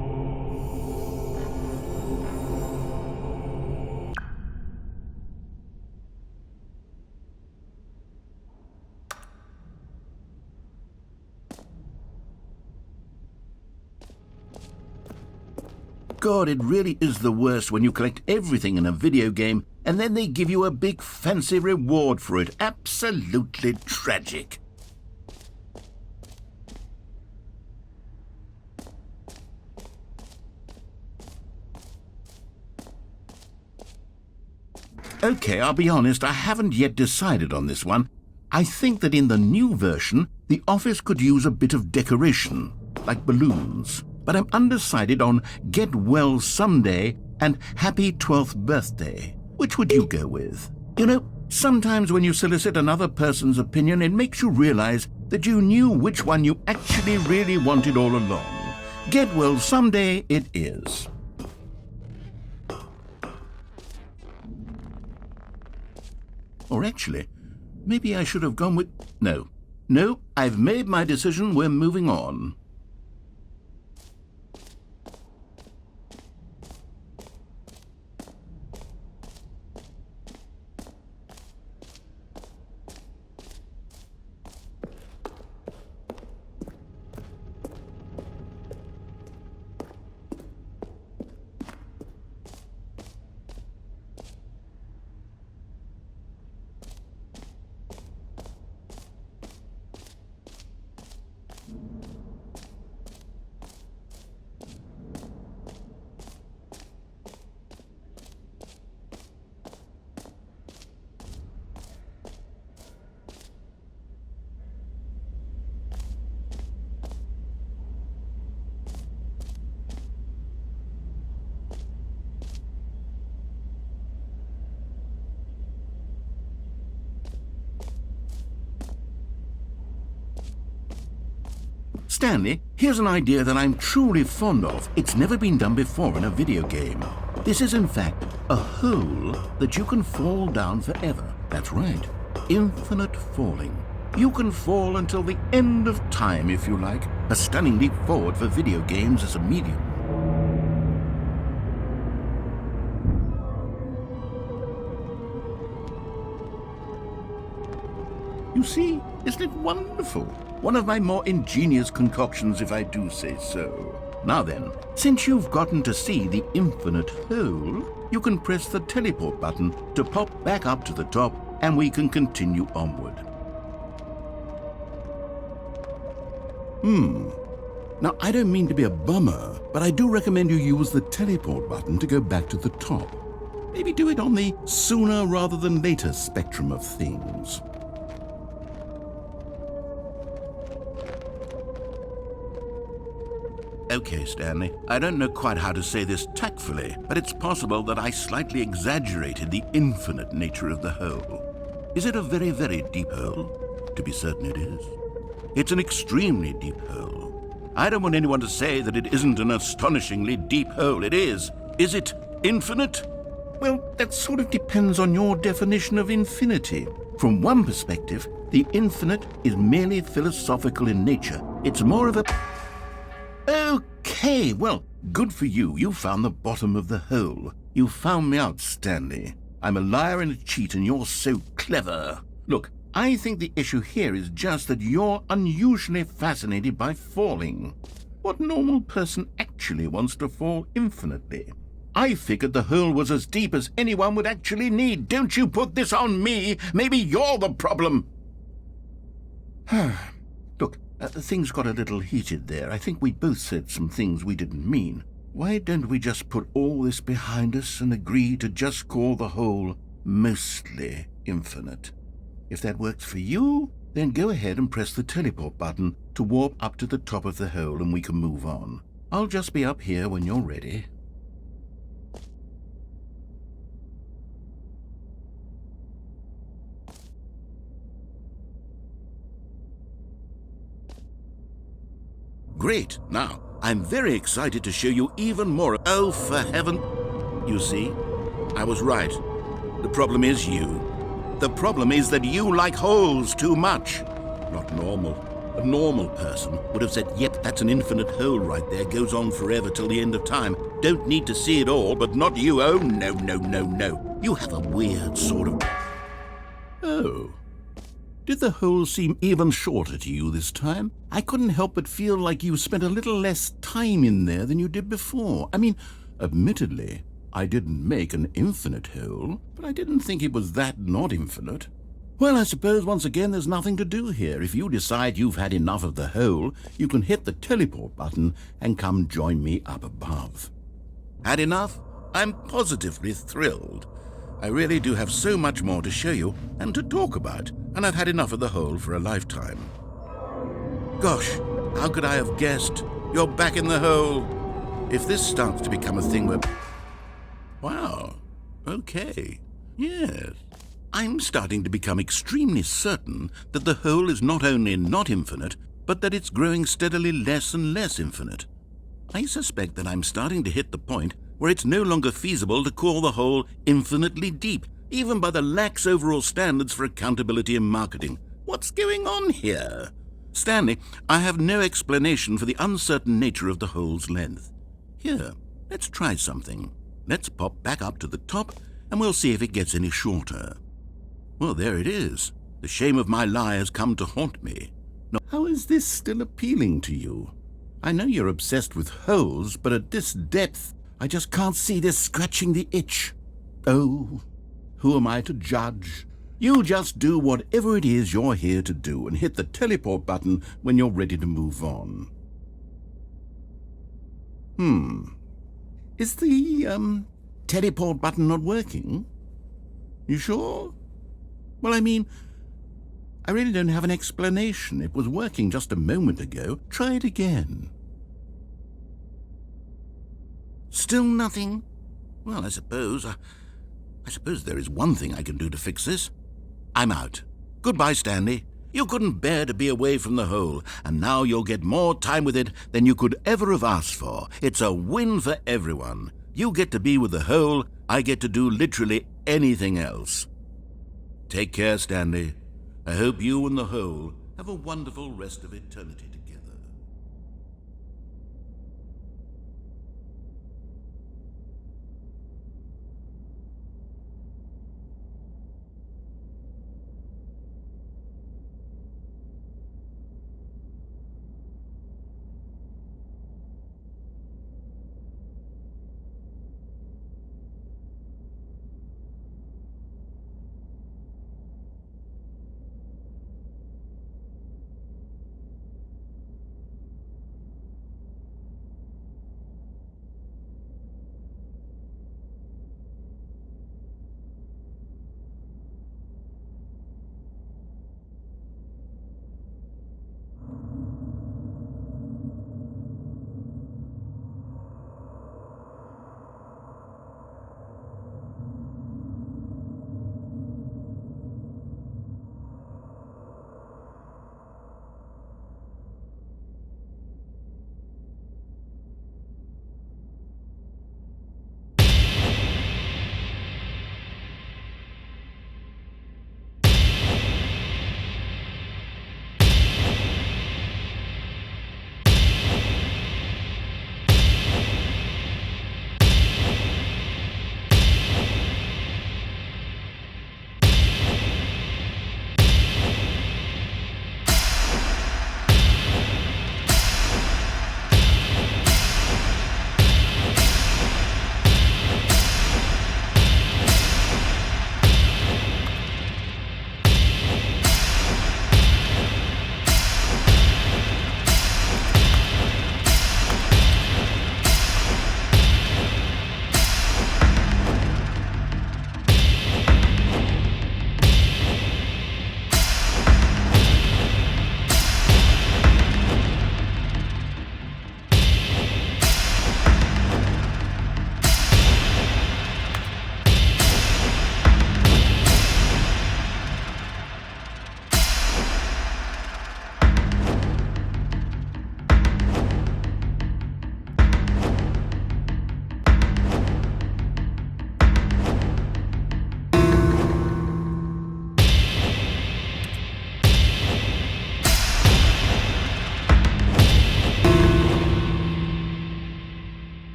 God, it really is the worst when you collect everything in a video game and then they give you a big fancy reward for it. Absolutely tragic. Okay, I'll be honest, I haven't yet decided on this one. I think that in the new version, the office could use a bit of decoration, like balloons. But I'm undecided on Get Well Someday and Happy 12th Birthday. Which would you go with? You know, sometimes when you solicit another person's opinion, it makes you realize that you knew which one you actually really wanted all along. Get Well Someday it is. Or actually, maybe I should have gone with... No, I've made my decision, we're moving on. Stanley, here's an idea that I'm truly fond of. It's never been done before in a video game. This is in fact a hole that you can fall down forever. That's right. Infinite falling. You can fall until the end of time if you like. A stunning leap forward for video games as a medium. You see, isn't it wonderful? One of my more ingenious concoctions, if I do say so. Now then, since you've gotten to see the infinite hole, you can press the teleport button to pop back up to the top, and we can continue onward. Now, I don't mean to be a bummer, but I do recommend you use the teleport button to go back to the top. Maybe do it on the sooner rather than later spectrum of things. Okay, Stanley, I don't know quite how to say this tactfully, but it's possible that I slightly exaggerated the infinite nature of the hole. Is it a very, very deep hole? To be certain it is. It's an extremely deep hole. I don't want anyone to say that it isn't an astonishingly deep hole. It is. Is it infinite? Well, that sort of depends on your definition of infinity. From one perspective, the infinite is merely philosophical in nature. It's more of a... Okay, well, good for you. You found the bottom of the hole. You found me out, Stanley. I'm a liar and a cheat, and you're so clever. Look, I think the issue here is just that you're unusually fascinated by falling. What normal person actually wants to fall infinitely? I figured the hole was as deep as anyone would actually need. Don't you put this on me. Maybe you're the problem. Look, things got a little heated there. I think we both said some things we didn't mean. Why don't we just put all this behind us and agree to just call the hole mostly infinite? If that works for you, then go ahead and press the teleport button to warp up to the top of the hole and we can move on. I'll just be up here when you're ready. Great. Now, I'm very excited to show you even more. Oh, for heaven... You see, I was right. The problem is you. The problem is that you like holes too much. Not normal. A normal person would have said, yep, that's an infinite hole right there. Goes on forever till the end of time. Don't need to see it all, but not you. Oh, no, no, no, no. You have a weird sort of... Oh. Did the hole seem even shorter to you this time? I couldn't help but feel like you spent a little less time in there than you did before. I mean, admittedly, I didn't make an infinite hole, but I didn't think it was that not infinite. Well, I suppose once again there's nothing to do here. If you decide you've had enough of the hole, you can hit the teleport button and come join me up above. Had enough? I'm positively thrilled. I really do have so much more to show you and to talk about, and I've had enough of the hole for a lifetime. Gosh, how could I have guessed? You're back in the hole. If this starts to become a thing where... Wow, okay, yes. I'm starting to become extremely certain that the hole is not only not infinite, but that it's growing steadily less and less infinite. I suspect that I'm starting to hit the point where it's no longer feasible to call the hole infinitely deep, even by the lax overall standards for accountability and marketing. What's going on here? Stanley, I have no explanation for the uncertain nature of the hole's length. Here, let's try something. Let's pop back up to the top, and we'll see if it gets any shorter. Well, there it is. The shame of my lie has come to haunt me. Now, how is this still appealing to you? I know you're obsessed with holes, but at this depth, I just can't see this scratching the itch. Oh, who am I to judge? You just do whatever it is you're here to do and hit the teleport button when you're ready to move on. Is the, teleport button not working? You sure? Well, I mean, I really don't have an explanation. It was working just a moment ago. Try it again. Still nothing? Well, I suppose there is one thing I can do to fix this. I'm out. Goodbye, Stanley. You couldn't bear to be away from the hole, and now you'll get more time with it than you could ever have asked for. It's a win for everyone. You get to be with the whole, I get to do literally anything else. Take care, Stanley. I hope you and the whole have a wonderful rest of eternity together.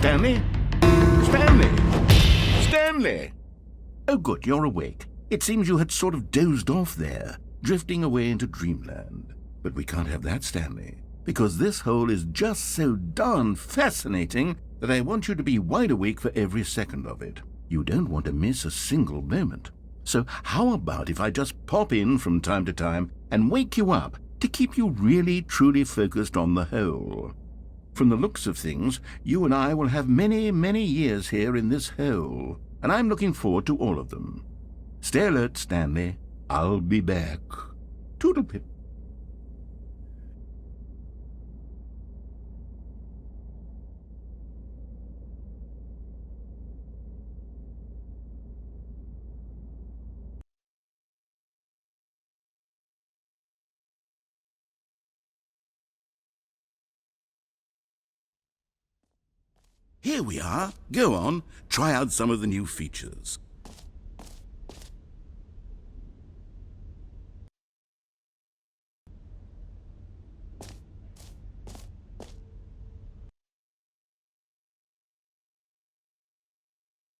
Stanley? Stanley? Stanley! Oh, good, you're awake. It seems you had sort of dozed off there, drifting away into dreamland. But we can't have that, Stanley, because this hole is just so darn fascinating that I want you to be wide awake for every second of it. You don't want to miss a single moment. So how about if I just pop in from time to time and wake you up to keep you really, truly focused on the hole? From the looks of things, you and I will have many, many years here in this hole, and I'm looking forward to all of them. Stay alert, Stanley. I'll be back. Toodle-pip. Here we are. Go on, try out some of the new features.